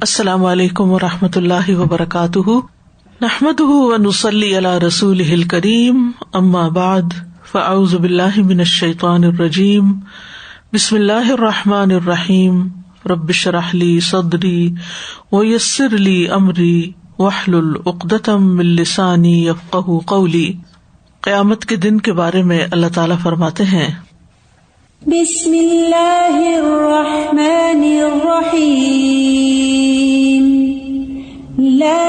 السلام علیکم ورحمۃ اللہ وبرکاتہ، نحمده ونصلی علی رسولہ الکریم، اما بعد فاعوذ باللہ من الشیطان الرجیم، بسم اللہ الرحمن الرحیم، رب اشرح لی صدری ویسر لی امری واحلل عقدۃ من لسانی یفقہوا قولی۔ قیامت کے دن کے بارے میں اللہ تعالیٰ فرماتے ہیں، بسم اللہ الرحمن الرحیم، لا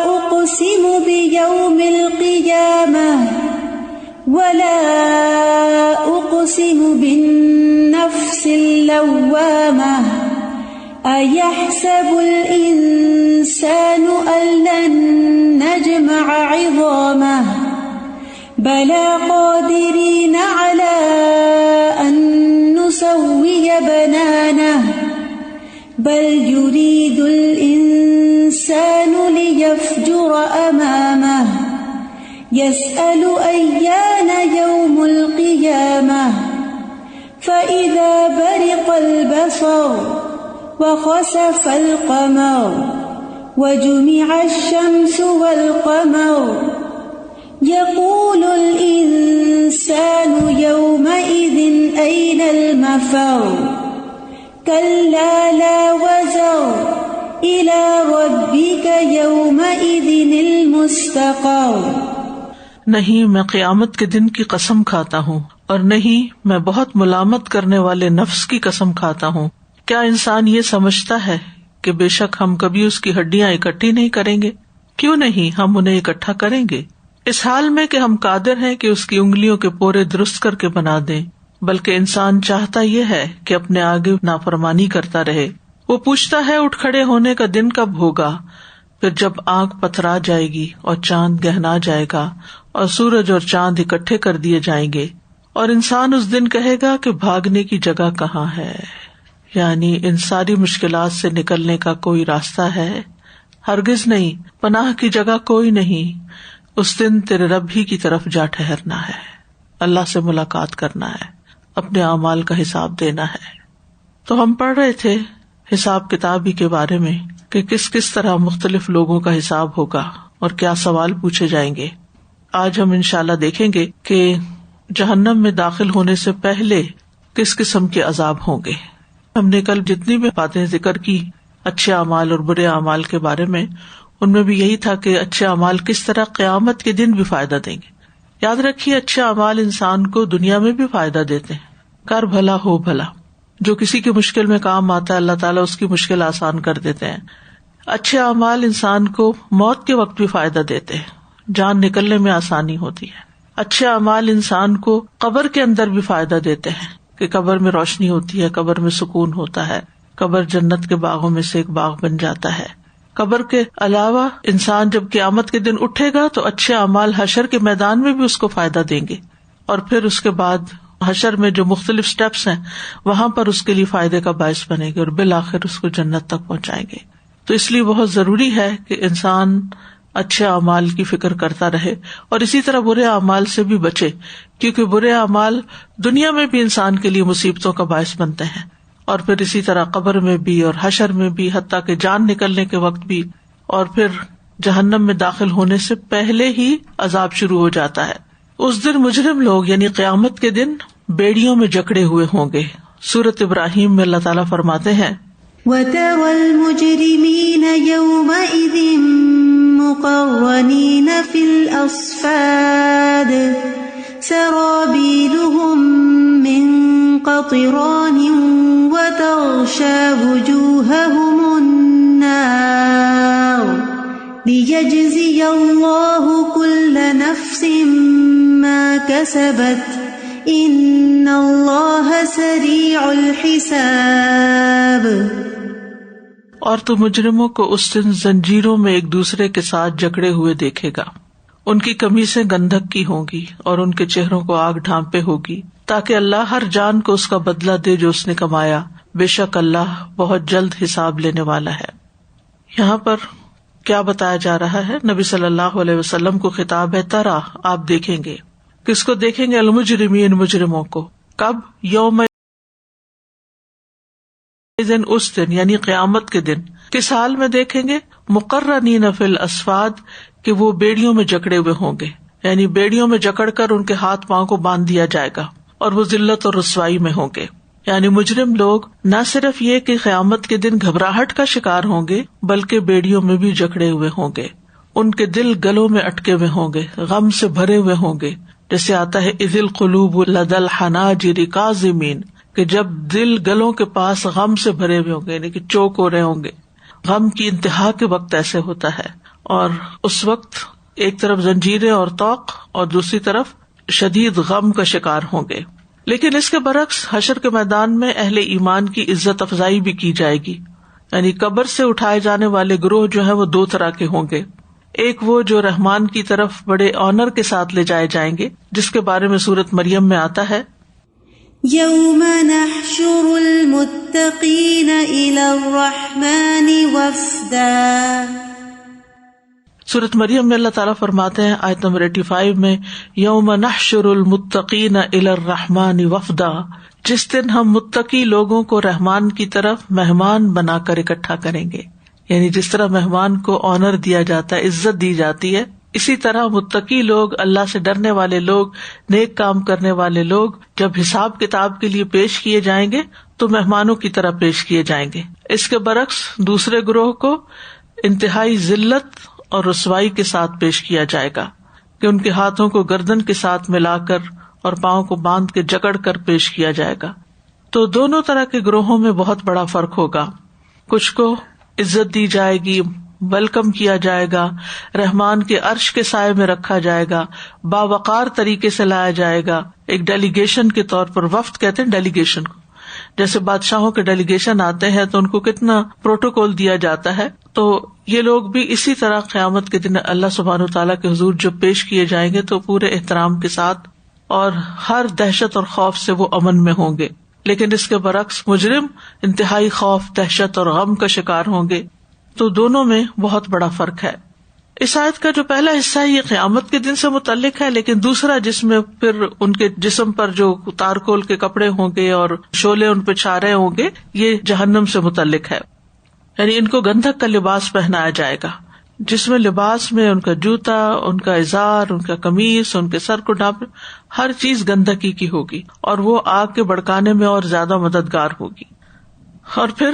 اقسم بیوم القیامہ ولا اقسم بالنفس اللوامہ، ایحسب الانسان ان لن نجمع عظامہ، بلى قادرين على أن نسوي بنانه، بل يريد الإنسان ليفجر أمامه، يسأل أيان يوم القيامة، فإذا برق البصر وخسف القمر وجمع الشمس والقمر، يقول الإنسان يومئذ أين المفر، كلا لا وزر إلى ربك يومئذ المستقر۔ نہیں میں قیامت کے دن کی قسم کھاتا ہوں، اور نہیں میں بہت ملامت کرنے والے نفس کی قسم کھاتا ہوں۔ کیا انسان یہ سمجھتا ہے کہ بے شک ہم کبھی اس کی ہڈیاں اکٹھی نہیں کریں گے؟ کیوں نہیں، ہم انہیں اکٹھا کریں گے، اس حال میں کہ ہم قادر ہیں کہ اس کی انگلیوں کے پورے درست کر کے بنا دیں، بلکہ انسان چاہتا یہ ہے کہ اپنے آگے نافرمانی کرتا رہے۔ وہ پوچھتا ہے اٹھ کھڑے ہونے کا دن کب ہوگا، پھر جب آنکھ پتھرا جائے گی اور چاند گہنا جائے گا اور سورج اور چاند اکٹھے کر دیے جائیں گے، اور انسان اس دن کہے گا کہ بھاگنے کی جگہ کہاں ہے، یعنی ان ساری مشکلات سے نکلنے کا کوئی راستہ ہے؟ ہرگز نہیں، پناہ کی جگہ کوئی نہیں۔ اس دن تیرے رب ہی کی طرف جا ٹھہرنا ہے، اللہ سے ملاقات کرنا ہے، اپنے اعمال کا حساب دینا ہے۔ تو ہم پڑھ رہے تھے حساب کتاب ہی کے بارے میں کہ کس کس طرح مختلف لوگوں کا حساب ہوگا اور کیا سوال پوچھے جائیں گے۔ آج ہم انشاءاللہ دیکھیں گے کہ جہنم میں داخل ہونے سے پہلے کس قسم کے عذاب ہوں گے۔ ہم نے کل جتنی بھی باتیں ذکر کی اچھے اعمال اور برے اعمال کے بارے میں، ان میں بھی یہی تھا کہ اچھے اعمال کس طرح قیامت کے دن بھی فائدہ دیں گے۔ یاد رکھیے، اچھے اعمال انسان کو دنیا میں بھی فائدہ دیتے ہیں، کر بھلا ہو بھلا۔ جو کسی کی مشکل میں کام آتا ہے، اللہ تعالیٰ اس کی مشکل آسان کر دیتے ہیں۔ اچھے اعمال انسان کو موت کے وقت بھی فائدہ دیتے ہیں، جان نکلنے میں آسانی ہوتی ہے۔ اچھے اعمال انسان کو قبر کے اندر بھی فائدہ دیتے ہیں کہ قبر میں روشنی ہوتی ہے، قبر میں سکون ہوتا ہے، قبر جنت کے باغوں میں سے ایک باغ بن جاتا ہے۔ قبر کے علاوہ انسان جب قیامت کے دن اٹھے گا تو اچھے اعمال حشر کے میدان میں بھی اس کو فائدہ دیں گے، اور پھر اس کے بعد حشر میں جو مختلف سٹیپس ہیں وہاں پر اس کے لیے فائدے کا باعث بنے گے اور بالآخر اس کو جنت تک پہنچائیں گے۔ تو اس لیے بہت ضروری ہے کہ انسان اچھے اعمال کی فکر کرتا رہے اور اسی طرح برے اعمال سے بھی بچے، کیونکہ برے اعمال دنیا میں بھی انسان کے لیے مصیبتوں کا باعث بنتے ہیں، اور پھر اسی طرح قبر میں بھی اور حشر میں بھی، حتیٰ کہ جان نکلنے کے وقت بھی، اور پھر جہنم میں داخل ہونے سے پہلے ہی عذاب شروع ہو جاتا ہے۔ اس دن مجرم لوگ یعنی قیامت کے دن بیڑیوں میں جکڑے ہوئے ہوں گے۔ سورۃ ابراہیم میں اللہ تعالیٰ فرماتے ہیں، وَتَرَى الْمُجْرِمِينَ يَوْمَئِذٍ مُقَرَّنِينَ فِي الْأَصْفَادِ سَرَابِيلُهُم مِّن قَطِرَانٍ وَتَغْشَى وُجُوهَهُمُ النَّارُ لِيَجْزِيَ اللَّهُ كُلَّ نَفْسٍ مَّا كَسَبَتْ إِنَّ اللَّهَ سَرِيعُ الْحِسَابِ۔ اور تو مجرموں کو اس دن زنجیروں میں ایک دوسرے کے ساتھ جکڑے ہوئے دیکھے گا، ان کی قمیصیں گندھک کی ہوں گی اور ان کے چہروں کو آگ ڈھانپے ہوگی، تاکہ اللہ ہر جان کو اس کا بدلہ دے جو اس نے کمایا، بے شک اللہ بہت جلد حساب لینے والا ہے۔ یہاں پر کیا بتایا جا رہا ہے؟ نبی صلی اللہ علیہ وسلم کو خطاب ہے، ترا آپ دیکھیں گے، کس کو دیکھیں گے؟ المجرمین، مجرموں کو۔ کب؟ یوم یومئذ اس دن یعنی قیامت کے دن. کس حال میں دیکھیں گے؟ مقرنین فی الاصفاد کہ وہ بیڑیوں میں جکڑے ہوئے ہوں گے، یعنی بیڑیوں میں جکڑ کر ان کے ہاتھ پاؤں کو باندھ دیا جائے گا اور وہ ذلت اور رسوائی میں ہوں گے. یعنی مجرم لوگ نہ صرف یہ کہ قیامت کے دن گھبراہٹ کا شکار ہوں گے بلکہ بیڑیوں میں بھی جکڑے ہوئے ہوں گے. ان کے دل گلوں میں اٹکے ہوئے ہوں گے، غم سے بھرے ہوئے ہوں گے. جیسے آتا ہے اذ القلوب لدى الحناجر کاظمین، کہ جب دل گلوں کے پاس غم سے بھرے ہوئے ہوں گے، یعنی کہ چوک ہو رہے ہوں گے. غم کی انتہا کے وقت ایسے ہوتا ہے، اور اس وقت ایک طرف زنجیریں اور طوق اور دوسری طرف شدید غم کا شکار ہوں گے. لیکن اس کے برعکس حشر کے میدان میں اہل ایمان کی عزت افزائی بھی کی جائے گی. یعنی قبر سے اٹھائے جانے والے گروہ جو ہیں وہ دو طرح کے ہوں گے. ایک وہ جو رحمان کی طرف بڑے آنر کے ساتھ لے جائے جائیں گے، جس کے بارے میں سورۃ مریم میں آتا ہے یوم نحشر المتقین الی الرحمن وفدا. سورۃ مریم میں اللہ تعالیٰ فرماتے ہیں آیت نمبر 85 میں، یوم نحشر المتقین الی الرحمن وفدا، جس دن ہم متقی لوگوں کو رحمان کی طرف مہمان بنا کر اکٹھا کریں گے. یعنی جس طرح مہمان کو آنر دیا جاتا ہے، عزت دی جاتی ہے، اسی طرح متقی لوگ، اللہ سے ڈرنے والے لوگ، نیک کام کرنے والے لوگ جب حساب کتاب کے لیے پیش کیے جائیں گے تو مہمانوں کی طرح پیش کیے جائیں گے. اس کے برعکس دوسرے گروہ کو انتہائی ذلت اور رسوائی کے ساتھ پیش کیا جائے گا کہ ان کے ہاتھوں کو گردن کے ساتھ ملا کر اور پاؤں کو باندھ کے جکڑ کر پیش کیا جائے گا. تو دونوں طرح کے گروہوں میں بہت بڑا فرق ہوگا. کچھ کو عزت دی جائے گی، ویلکم کیا جائے گا، رحمان کے عرش کے سائے میں رکھا جائے گا، باوقار طریقے سے لایا جائے گا، ایک ڈیلیگیشن کے طور پر. وفد کہتے ہیں ڈیلیگیشن کو. جیسے بادشاہوں کے ڈیلیگیشن آتے ہیں تو ان کو کتنا پروٹوکول دیا جاتا ہے، تو یہ لوگ بھی اسی طرح قیامت کے دن اللہ سبحانہ وتعالیٰ کے حضور جب پیش کیے جائیں گے تو پورے احترام کے ساتھ اور ہر دہشت اور خوف سے وہ امن میں ہوں گے. لیکن اس کے برعکس مجرم انتہائی خوف، دہشت اور غم کا شکار ہوں گے. تو دونوں میں بہت بڑا فرق ہے. اس آیت کا جو پہلا حصہ ہے یہ قیامت کے دن سے متعلق ہے، لیکن دوسرا جس میں پھر ان کے جسم پر جو تارکول کے کپڑے ہوں گے اور شعلے ان پہ چھا رہے ہوں گے، یہ جہنم سے متعلق ہے. یعنی ان کو گندھک کا لباس پہنایا جائے گا، جس میں لباس میں ان کا جوتا، ان کا ازار، ان کا قمیص، ان کے سر کو ڈھانپے، ہر چیز گندگی کی ہوگی اور وہ آگ کے بھڑکانے میں اور زیادہ مددگار ہوگی. اور پھر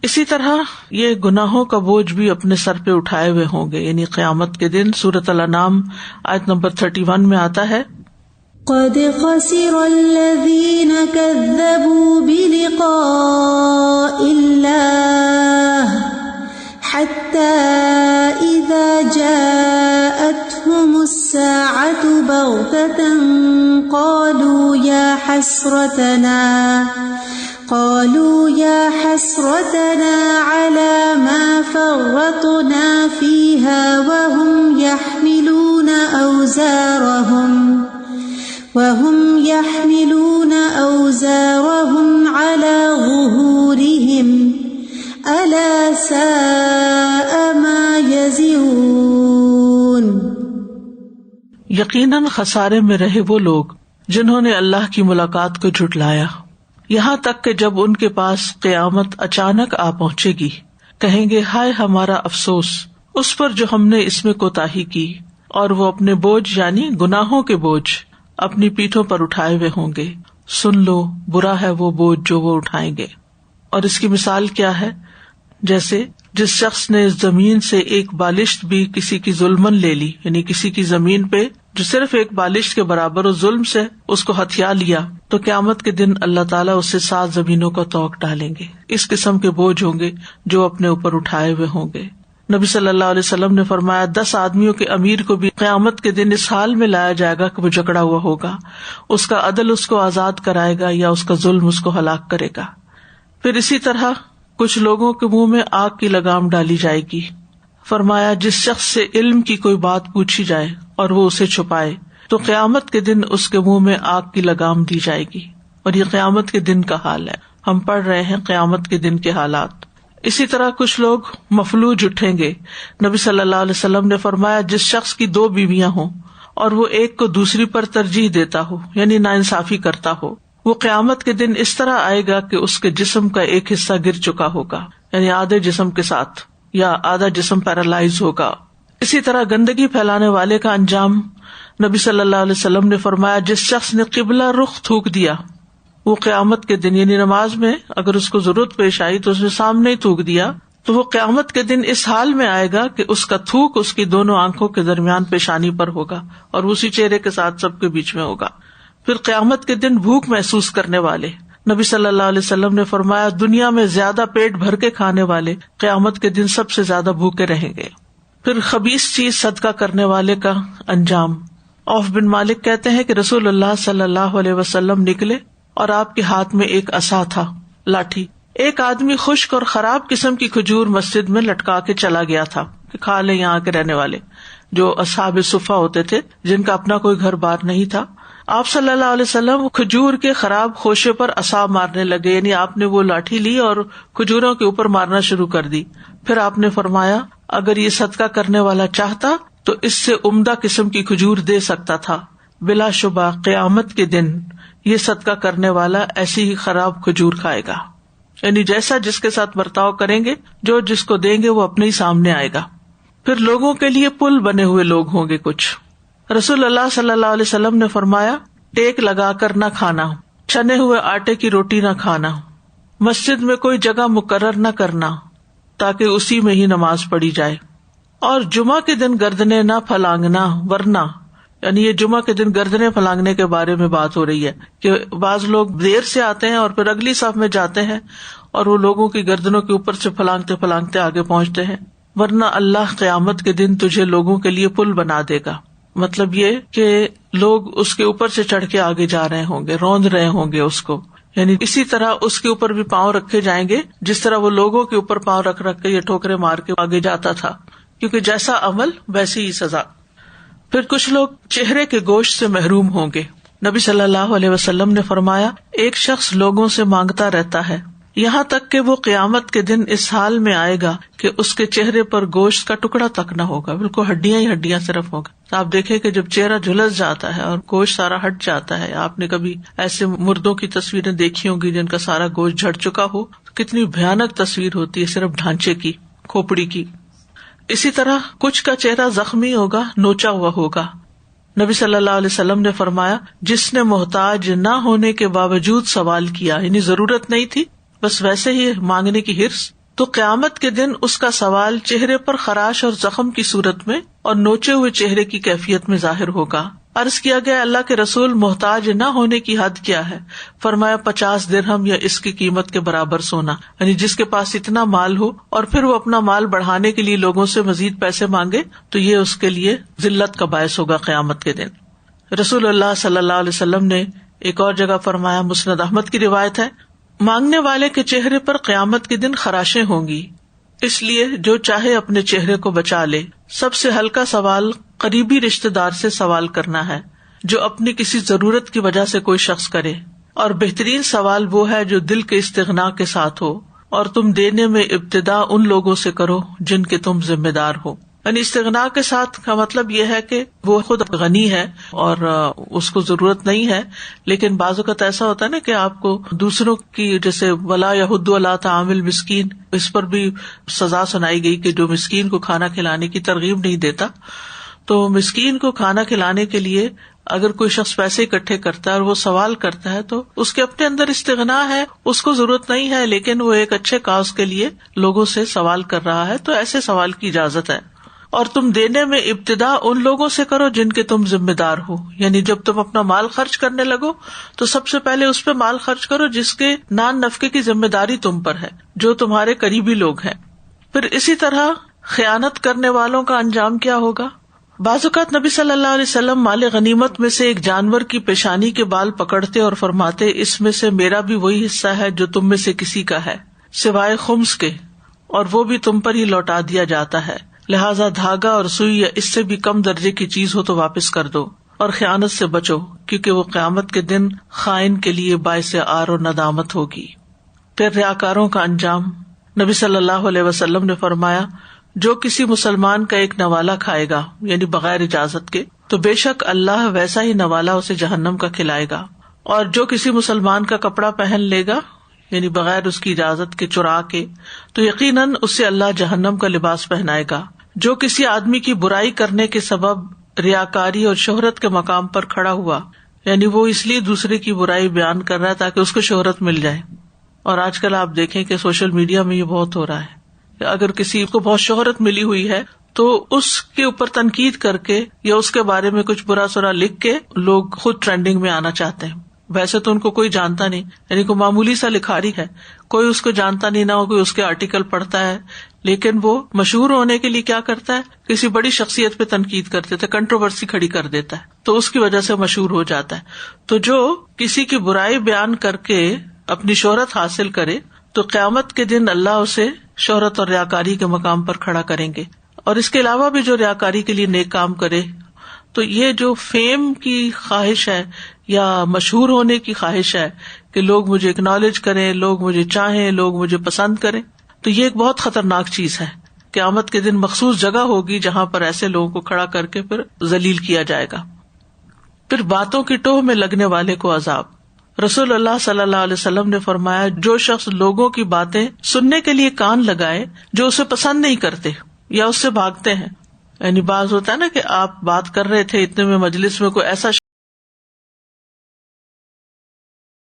اسی طرح یہ گناہوں کا بوجھ بھی اپنے سر پہ اٹھائے ہوئے ہوں گے. یعنی قیامت کے دن سورۃ الانعام آیت نمبر 31 میں آتا ہے قد خسر الذین کذبوا بلقاء اللہ حتی اذا جاءتهم الساعة بغتة قالوا يا حسرتنا على ما فرطنا فيها وهم يحملون أوزارهم على ظهورهم ألا ساء ما يزرون. یقیناً خسارے میں رہے وہ لوگ جنہوں نے اللہ کی ملاقات کو جھٹلایا، یہاں تک کہ جب ان کے پاس قیامت اچانک آ پہنچے گی کہیں گے ہائے ہمارا افسوس اس پر جو ہم نے اس میں کوتاہی کی، اور وہ اپنے بوجھ یعنی گناہوں کے بوجھ اپنی پیٹھوں پر اٹھائے ہوئے ہوں گے. سن لو برا ہے وہ بوجھ جو وہ اٹھائیں گے. اور اس کی مثال کیا ہے؟ جیسے جس شخص نے اس زمین سے ایک بالشت بھی کسی کی ظلمن لے لی، یعنی کسی کی زمین پہ جو صرف ایک بالشت کے برابر ہو ظلم سے اس کو ہتھیا لیا، تو قیامت کے دن اللہ تعالیٰ اس سے 7 زمینوں کا طوق ڈالیں گے. اس قسم کے بوجھ ہوں گے جو اپنے اوپر اٹھائے ہوئے ہوں گے. نبی صلی اللہ علیہ وسلم نے فرمایا 10 آدمیوں کے امیر کو بھی قیامت کے دن اس حال میں لایا جائے گا کہ وہ جکڑا ہوا ہوگا، اس کا عدل اس کو آزاد کرائے گا یا اس کا ظلم اس کو ہلاک کرے گا. پھر اسی طرح کچھ لوگوں کے منہ میں آگ کی لگام ڈالی جائے گی. فرمایا جس شخص سے علم کی کوئی بات پوچھی جائے اور وہ اسے چھپائے تو قیامت کے دن اس کے منہ میں آگ کی لگام دی جائے گی. اور یہ قیامت کے دن کا حال ہے، ہم پڑھ رہے ہیں قیامت کے دن کے حالات. اسی طرح کچھ لوگ مفلوج اٹھیں گے. نبی صلی اللہ علیہ وسلم نے فرمایا جس شخص کی 2 بیویاں ہوں اور وہ ایک کو دوسری پر ترجیح دیتا ہو، یعنی ناانصافی کرتا ہو، وہ قیامت کے دن اس طرح آئے گا کہ اس کے جسم کا ایک حصہ گر چکا ہوگا، یعنی آدھے جسم کے ساتھ، یا آدھا جسم پیرالائز ہوگا. اسی طرح گندگی پھیلانے والے کا انجام نبی صلی اللہ علیہ وسلم نے فرمایا، جس شخص نے قبلہ رخ تھوک دیا وہ قیامت کے دن، یعنی نماز میں اگر اس کو ضرورت پیش آئی تو اس نے سامنے ہی تھوک دیا، تو وہ قیامت کے دن اس حال میں آئے گا کہ اس کا تھوک اس کی دونوں آنکھوں کے درمیان پیشانی پر ہوگا اور اسی چہرے کے ساتھ سب کے بیچ میں ہوگا. پھر قیامت کے دن بھوک محسوس کرنے والے، نبی صلی اللہ علیہ وسلم نے فرمایا دنیا میں زیادہ پیٹ بھر کے کھانے والے قیامت کے دن سب سے زیادہ بھوکے رہیں گے. پھر خبیث چیز صدقہ کرنے والے کا انجام. عوف بن مالک کہتے ہیں کہ رسول اللہ صلی اللہ علیہ وسلم نکلے اور آپ کے ہاتھ میں ایک عصا تھا، لاٹھی. ایک آدمی خشک اور خراب قسم کی کھجور مسجد میں لٹکا کے چلا گیا تھا کہ کھا لیں یہاں کے رہنے والے، جو اصحاب صفہ ہوتے تھے جن کا اپنا کوئی گھر بار نہیں تھا. آپ صلی اللہ علیہ وسلم کھجور کے خراب خوشے پر عصا مارنے لگے، یعنی آپ نے وہ لاٹھی لی اور کھجوروں کے اوپر مارنا شروع کر دی. پھر آپ نے فرمایا اگر یہ صدقہ کرنے والا چاہتا تو اس سے عمدہ قسم کی کھجور دے سکتا تھا. بلا شبہ قیامت کے دن یہ صدقہ کرنے والا ایسی ہی خراب کھجور کھائے گا، یعنی جیسا جس کے ساتھ برتاؤ کریں گے، جو جس کو دیں گے وہ اپنے ہی سامنے آئے گا. پھر لوگوں کے لیے پل بنے ہوئے لوگ ہوں گے. کچھ رسول اللہ صلی اللہ علیہ وسلم نے فرمایا ٹیک لگا کر نہ کھانا، چھنے ہوئے آٹے کی روٹی نہ کھانا، مسجد میں کوئی جگہ مقرر نہ کرنا تاکہ اسی میں ہی نماز پڑھی جائے، اور جمعہ کے دن گردنیں نہ پھلانگنا. ورنہ یعنی یہ جمعہ کے دن گردنیں پھلانگنے کے بارے میں بات ہو رہی ہے کہ بعض لوگ دیر سے آتے ہیں اور پھر اگلی صف میں جاتے ہیں اور وہ لوگوں کی گردنوں کے اوپر سے پھلانگتے پھلانگتے آگے پہنچتے ہیں. ورنہ اللہ قیامت کے دن تجھے لوگوں کے لیے پل بنا دے گا. مطلب یہ کہ لوگ اس کے اوپر سے چڑھ کے آگے جا رہے ہوں گے، روند رہے ہوں گے اس کو، یعنی اسی طرح اس کے اوپر بھی پاؤں رکھے جائیں گے جس طرح وہ لوگوں کے اوپر پاؤں رکھ رکھ کے یہ ٹھوکرے مار کے آگے جاتا تھا، کیونکہ جیسا عمل ویسی ہی سزا. پھر کچھ لوگ چہرے کے گوشت سے محروم ہوں گے. نبی صلی اللہ علیہ وسلم نے فرمایا ایک شخص لوگوں سے مانگتا رہتا ہے یہاں تک کہ وہ قیامت کے دن اس حال میں آئے گا کہ اس کے چہرے پر گوشت کا ٹکڑا تک نہ ہوگا، بالکل ہڈیاں ہی ہڈیاں صرف ہوگا. تو آپ دیکھیں کہ جب چہرہ جھلس جاتا ہے اور گوشت سارا ہٹ جاتا ہے، آپ نے کبھی ایسے مردوں کی تصویریں دیکھی ہوں گی جن کا سارا گوشت جھڑ چکا ہو، کتنی بھیانک تصویر ہوتی ہے صرف ڈھانچے کی، کھوپڑی کی. اسی طرح کچھ کا چہرہ زخمی ہوگا، نوچا ہوا ہوگا. نبی صلی اللہ علیہ وسلم نے فرمایا جس نے محتاج نہ ہونے کے باوجود سوال کیا، یعنی ضرورت نہیں تھی بس ویسے ہی مانگنے کی حرص، تو قیامت کے دن اس کا سوال چہرے پر خراش اور زخم کی صورت میں اور نوچے ہوئے چہرے کی کیفیت میں ظاہر ہوگا. عرض کیا گیا اللہ کے رسول محتاج نہ ہونے کی حد کیا ہے؟ فرمایا 50 درہم یا اس کی قیمت کے برابر سونا، یعنی جس کے پاس اتنا مال ہو اور پھر وہ اپنا مال بڑھانے کے لیے لوگوں سے مزید پیسے مانگے تو یہ اس کے لیے ذلت کا باعث ہوگا قیامت کے دن. رسول اللہ صلی اللہ علیہ وسلم نے ایک اور جگہ فرمایا، مسند احمد کی روایت ہے، مانگنے والے کے چہرے پر قیامت کے دن خراشیں ہوں گی، اس لیے جو چاہے اپنے چہرے کو بچا لے. سب سے ہلکا سوال قریبی رشتے دار سے سوال کرنا ہے جو اپنی کسی ضرورت کی وجہ سے کوئی شخص کرے، اور بہترین سوال وہ ہے جو دل کے استغنا کے ساتھ ہو، اور تم دینے میں ابتدا ان لوگوں سے کرو جن کے تم ذمہ دار ہو. یعنی استغنا کے ساتھ کا مطلب یہ ہے کہ وہ خود غنی ہے اور اس کو ضرورت نہیں ہے، لیکن بعض اوقات ایسا ہوتا ہے نا کہ آپ کو دوسروں کی، جیسے ولا یحض علی طعام المسکین، اس پر بھی سزا سنائی گئی کہ جو مسکین کو کھانا کھلانے کی ترغیب نہیں دیتا. تو مسکین کو کھانا کھلانے کے لیے اگر کوئی شخص پیسے اکٹھے کرتا ہے اور وہ سوال کرتا ہے تو اس کے اپنے اندر استغنا ہے، اس کو ضرورت نہیں ہے، لیکن وہ ایک اچھے کاز کے لیے لوگوں سے سوال کر رہا ہے، تو ایسے سوال کی اجازت ہے. اور تم دینے میں ابتدا ان لوگوں سے کرو جن کے تم ذمہ دار ہو، یعنی جب تم اپنا مال خرچ کرنے لگو تو سب سے پہلے اس پہ مال خرچ کرو جس کے نان نفقے کی ذمہ داری تم پر ہے، جو تمہارے قریبی لوگ ہیں. پھر اسی طرح خیانت کرنے والوں کا انجام کیا ہوگا؟ بعض اوقات نبی صلی اللہ علیہ وسلم مال غنیمت میں سے ایک جانور کی پیشانی کے بال پکڑتے اور فرماتے اس میں سے میرا بھی وہی حصہ ہے جو تم میں سے کسی کا ہے سوائے خمس کے، اور وہ بھی تم پر ہی لوٹا دیا جاتا ہے، لہذا دھاگا اور سوئی یا اس سے بھی کم درجے کی چیز ہو تو واپس کر دو، اور خیانت سے بچو کیونکہ وہ قیامت کے دن خائن کے لیے باعث عار و ندامت ہوگی. پھر ریاکاروں کا انجام. نبی صلی اللہ علیہ وسلم نے فرمایا جو کسی مسلمان کا ایک نوالا کھائے گا یعنی بغیر اجازت کے تو بے شک اللہ ویسا ہی نوالا اسے جہنم کا کھلائے گا، اور جو کسی مسلمان کا کپڑا پہن لے گا یعنی بغیر اس کی اجازت کے چرا کے تو یقیناً اس سے اللہ جہنم کا لباس پہنائے گا. جو کسی آدمی کی برائی کرنے کے سبب ریاکاری اور شہرت کے مقام پر کھڑا ہوا یعنی وہ اس لیے دوسرے کی برائی بیان کر رہا ہے تاکہ اس کو شہرت مل جائے. اور آج کل آپ دیکھیں کہ سوشل میڈیا میں یہ بہت ہو رہا ہے کہ اگر کسی کو بہت شہرت ملی ہوئی ہے تو اس کے اوپر تنقید کر کے یا اس کے بارے میں کچھ برا سرا لکھ کے لوگ خود ٹرینڈنگ میں آنا چاہتے ہیں. ویسے تو ان کو کوئی جانتا نہیں, یعنی کوئی معمولی سا لکھاری ہے, کوئی اس کو جانتا نہیں, نہ کوئی اس کے آرٹیکل پڑھتا ہے, لیکن وہ مشہور ہونے کے لیے کیا کرتا ہے, کسی بڑی شخصیت پہ تنقید کر دیتا ہے, کنٹروورسی کھڑی کر دیتا ہے, تو اس کی وجہ سے مشہور ہو جاتا ہے. تو جو کسی کی برائی بیان کر کے اپنی شہرت حاصل کرے تو قیامت کے دن اللہ اسے شہرت اور ریاکاری کے مقام پر کھڑا کریں گے. اور اس کے علاوہ بھی جو ریاکاری کے لیے نیک کام کرے, تو یہ جو فیم کی خواہش ہے یا مشہور ہونے کی خواہش ہے کہ لوگ مجھے اکنالج کریں, لوگ مجھے چاہیں, لوگ مجھے پسند کریں, تو یہ ایک بہت خطرناک چیز ہے. قیامت کے دن مخصوص جگہ ہوگی جہاں پر ایسے لوگوں کو کھڑا کر کے پھر ذلیل کیا جائے گا. پھر باتوں کی ٹوہ میں لگنے والے کو عذاب. رسول اللہ صلی اللہ علیہ وسلم نے فرمایا, جو شخص لوگوں کی باتیں سننے کے لیے کان لگائے جو اسے پسند نہیں کرتے یا اس سے بھاگتے ہیں, یعنی بعض ہوتا ہے نا کہ آپ بات کر رہے تھے, اتنے میں مجلس میں کوئی ایسا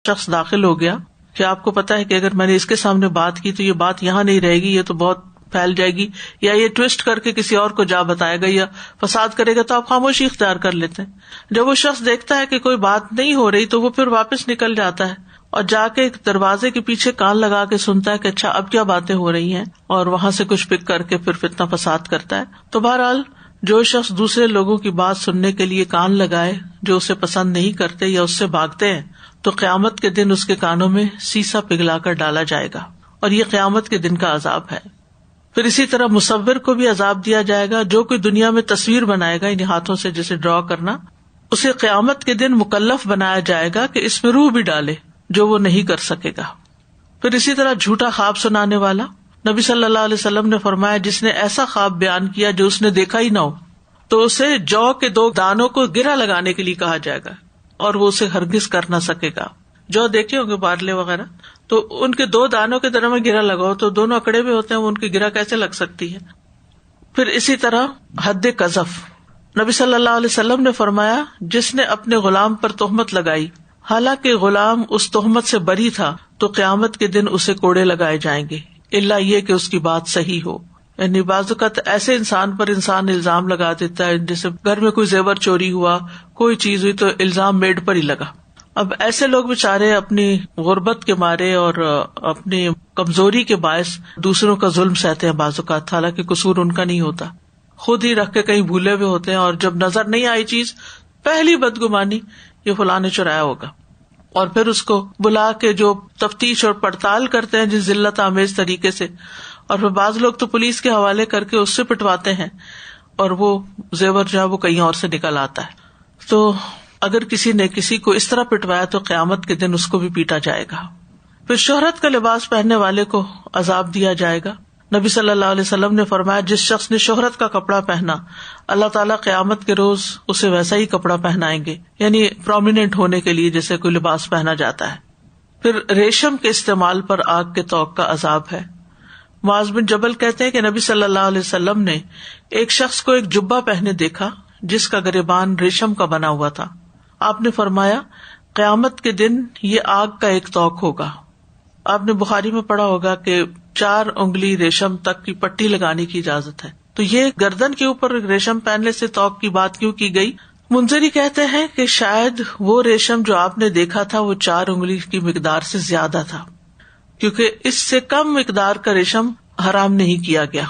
شخص داخل ہو گیا کہ آپ کو پتا ہے کہ اگر میں نے اس کے سامنے بات کی تو یہ بات یہاں نہیں رہے گی, یہ تو بہت پھیل جائے گی, یا یہ ٹویسٹ کر کے کسی اور کو جا بتائے گا یا فساد کرے گا, تو آپ خاموشی اختیار کر لیتے ہیں. جب وہ شخص دیکھتا ہے کہ کوئی بات نہیں ہو رہی تو وہ پھر واپس نکل جاتا ہے اور جا کے ایک دروازے کے پیچھے کان لگا کے سنتا ہے کہ اچھا اب کیا باتیں ہو رہی ہیں, اور وہاں سے کچھ پک کر کے پھر فتنہ فساد کرتا ہے. تو بہرحال جو شخص دوسرے لوگوں کی بات سننے کے لیے کان لگائے جو اسے پسند نہیں کرتے یا اس سے بھاگتے ہیں, تو قیامت کے دن اس کے کانوں میں سیسا پگھلا کر ڈالا جائے گا, اور یہ قیامت کے دن کا عذاب ہے. پھر اسی طرح مصور کو بھی عذاب دیا جائے گا. جو کوئی دنیا میں تصویر بنائے گا, یعنی ہاتھوں سے جیسے ڈرا کرنا, اسے قیامت کے دن مکلف بنایا جائے گا کہ اس میں روح بھی ڈالے, جو وہ نہیں کر سکے گا. پھر اسی طرح جھوٹا خواب سنانے والا. نبی صلی اللہ علیہ وسلم نے فرمایا, جس نے ایسا خواب بیان کیا جو اس نے دیکھا ہی نہ ہو, تو اسے جو کے 2 دانوں کو گرہ لگانے کے لیے کہا جائے گا, اور وہ اسے ہرگز کر نہ سکے گا. جو دیکھے ہوں گے بارلے وغیرہ, تو ان کے 2 دانوں کے درمیان گرہ لگاؤ تو دونوں اکڑے بھی ہوتے ہیں, وہ ان کی گرہ کیسے لگ سکتی ہے. پھر اسی طرح حد قذف. نبی صلی اللہ علیہ وسلم نے فرمایا, جس نے اپنے غلام پر تہمت لگائی حالانکہ غلام اس تہمت سے بری تھا, تو قیامت کے دن اسے کوڑے لگائے جائیں گے, الا یہ کہ اس کی بات صحیح ہو. یعنی بعض اوقات ایسے انسان پر انسان الزام لگا دیتا ہے, جیسے گھر میں کوئی زیور چوری ہوا, کوئی چیز ہوئی, تو الزام میڈ پر ہی لگا. اب ایسے لوگ بےچارے اپنی غربت کے مارے اور اپنی کمزوری کے باعث دوسروں کا ظلم سہتے ہیں بعض اوقات, حالانکہ قصور ان کا نہیں ہوتا, خود ہی رکھ کے کہیں بھولے ہوئے ہوتے ہیں, اور جب نظر نہیں آئی چیز, پہلی بدگمانی یہ فلاں نے چرایا ہوگا, اور پھر اس کو بلا کے جو تفتیش اور پڑتال کرتے ہیں جس ذلت آمیز طریقے سے, اور پھر بعض لوگ تو پولیس کے حوالے کر کے اس سے پٹواتے ہیں, اور وہ زیور جو ہے وہ کہیں اور سے نکل آتا ہے. تو اگر کسی نے کسی کو اس طرح پٹوایا تو قیامت کے دن اس کو بھی پیٹا جائے گا. پھر شہرت کا لباس پہننے والے کو عذاب دیا جائے گا. نبی صلی اللہ علیہ وسلم نے فرمایا, جس شخص نے شہرت کا کپڑا پہنا, اللہ تعالیٰ قیامت کے روز اسے ویسا ہی کپڑا پہنائیں گے, یعنی پرومیننٹ ہونے کے لیے جیسے کوئی لباس پہنا جاتا ہے. پھر ریشم کے استعمال پر آگ کے طوق کا عذاب ہے. معاذ بن جبل کہتے ہیں کہ نبی صلی اللہ علیہ وسلم نے ایک شخص کو ایک جبہ پہنے دیکھا جس کا گریبان ریشم کا بنا ہوا تھا. آپ نے فرمایا, قیامت کے دن یہ آگ کا ایک طوق ہوگا. آپ نے بخاری میں پڑھا ہوگا کہ 4 انگلی ریشم تک کی پٹی لگانے کی اجازت ہے, تو یہ گردن کے اوپر ریشم پہننے سے طوق کی بات کیوں کی گئی؟ منذری کہتے ہیں کہ شاید وہ ریشم جو آپ نے دیکھا تھا وہ 4 انگلی کی مقدار سے زیادہ تھا, کیونکہ اس سے کم مقدار کا ریشم حرام نہیں کیا گیا.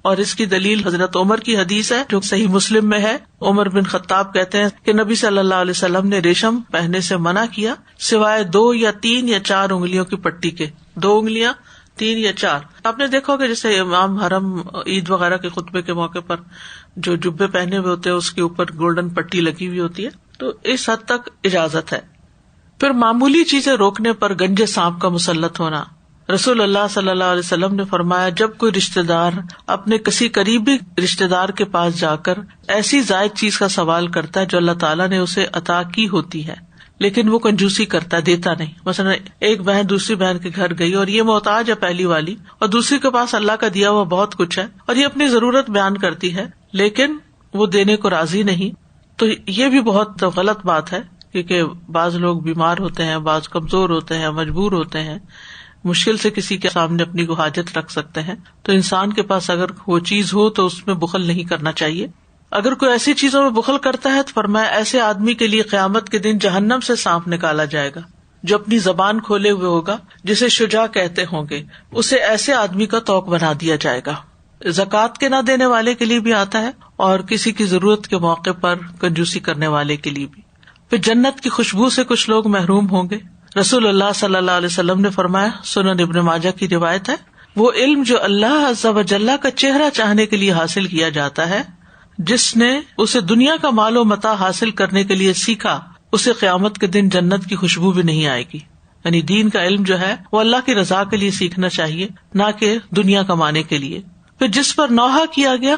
اور اس کی دلیل حضرت عمر کی حدیث ہے جو صحیح مسلم میں ہے. عمر بن خطاب کہتے ہیں کہ نبی صلی اللہ علیہ وسلم نے ریشم پہننے سے منع کیا سوائے 2 یا 3 یا 4 انگلیوں کی پٹی کے. 2 انگلیاں, 3 یا 4. آپ نے دیکھا کہ جیسے امام حرم عید وغیرہ کے خطبے کے موقع پر جو جبے پہنے ہوئے ہوتے ہیں اس کے اوپر گولڈن پٹی لگی ہوئی ہوتی ہے, تو اس حد تک اجازت ہے. پھر معمولی چیزیں روکنے پر گنجے سانپ کا مسلط ہونا. رسول اللہ صلی اللہ علیہ وسلم نے فرمایا, جب کوئی رشتہ دار اپنے کسی قریبی رشتہ دار کے پاس جا کر ایسی زائد چیز کا سوال کرتا ہے جو اللہ تعالیٰ نے اسے عطا کی ہوتی ہے, لیکن وہ کنجوسی کرتا ہے, دیتا نہیں. مثلا ایک بہن دوسری بہن کے گھر گئی اور یہ محتاج ہے پہلی والی, اور دوسری کے پاس اللہ کا دیا ہوا بہت کچھ ہے, اور یہ اپنی ضرورت بیان کرتی ہے لیکن وہ دینے کو راضی نہیں. تو یہ بھی بہت غلط بات ہے, کیونکہ بعض لوگ بیمار ہوتے ہیں, بعض کمزور ہوتے ہیں, مجبور ہوتے ہیں, مشکل سے کسی کے سامنے اپنی کو حاجت رکھ سکتے ہیں. تو انسان کے پاس اگر وہ چیز ہو تو اس میں بخل نہیں کرنا چاہیے. اگر کوئی ایسی چیزوں میں بخل کرتا ہے تو فرمایا ایسے آدمی کے لیے قیامت کے دن جہنم سے سانپ نکالا جائے گا جو اپنی زبان کھولے ہوئے ہوگا, جسے شجاع کہتے ہوں گے, اسے ایسے آدمی کا توق بنا دیا جائے گا. زکوٰۃ کے نہ دینے والے کے لیے بھی آتا ہے اور کسی کی ضرورت کے موقع پر کنجوسی کرنے والے کے لیے بھی. پھر جنت کی خوشبو سے کچھ لوگ محروم ہوں گے. رسول اللہ صلی اللہ علیہ وسلم نے فرمایا, سنن ابن ماجہ کی روایت ہے, وہ علم جو اللہ عز و جل کا چہرہ چاہنے کے لیے حاصل کیا جاتا ہے, جس نے اسے دنیا کا مال و متاع حاصل کرنے کے لیے سیکھا, اسے قیامت کے دن جنت کی خوشبو بھی نہیں آئے گی. یعنی دین کا علم جو ہے وہ اللہ کی رضا کے لیے سیکھنا چاہیے, نہ کہ دنیا کمانے کے لیے. پھر جس پر نوحہ کیا گیا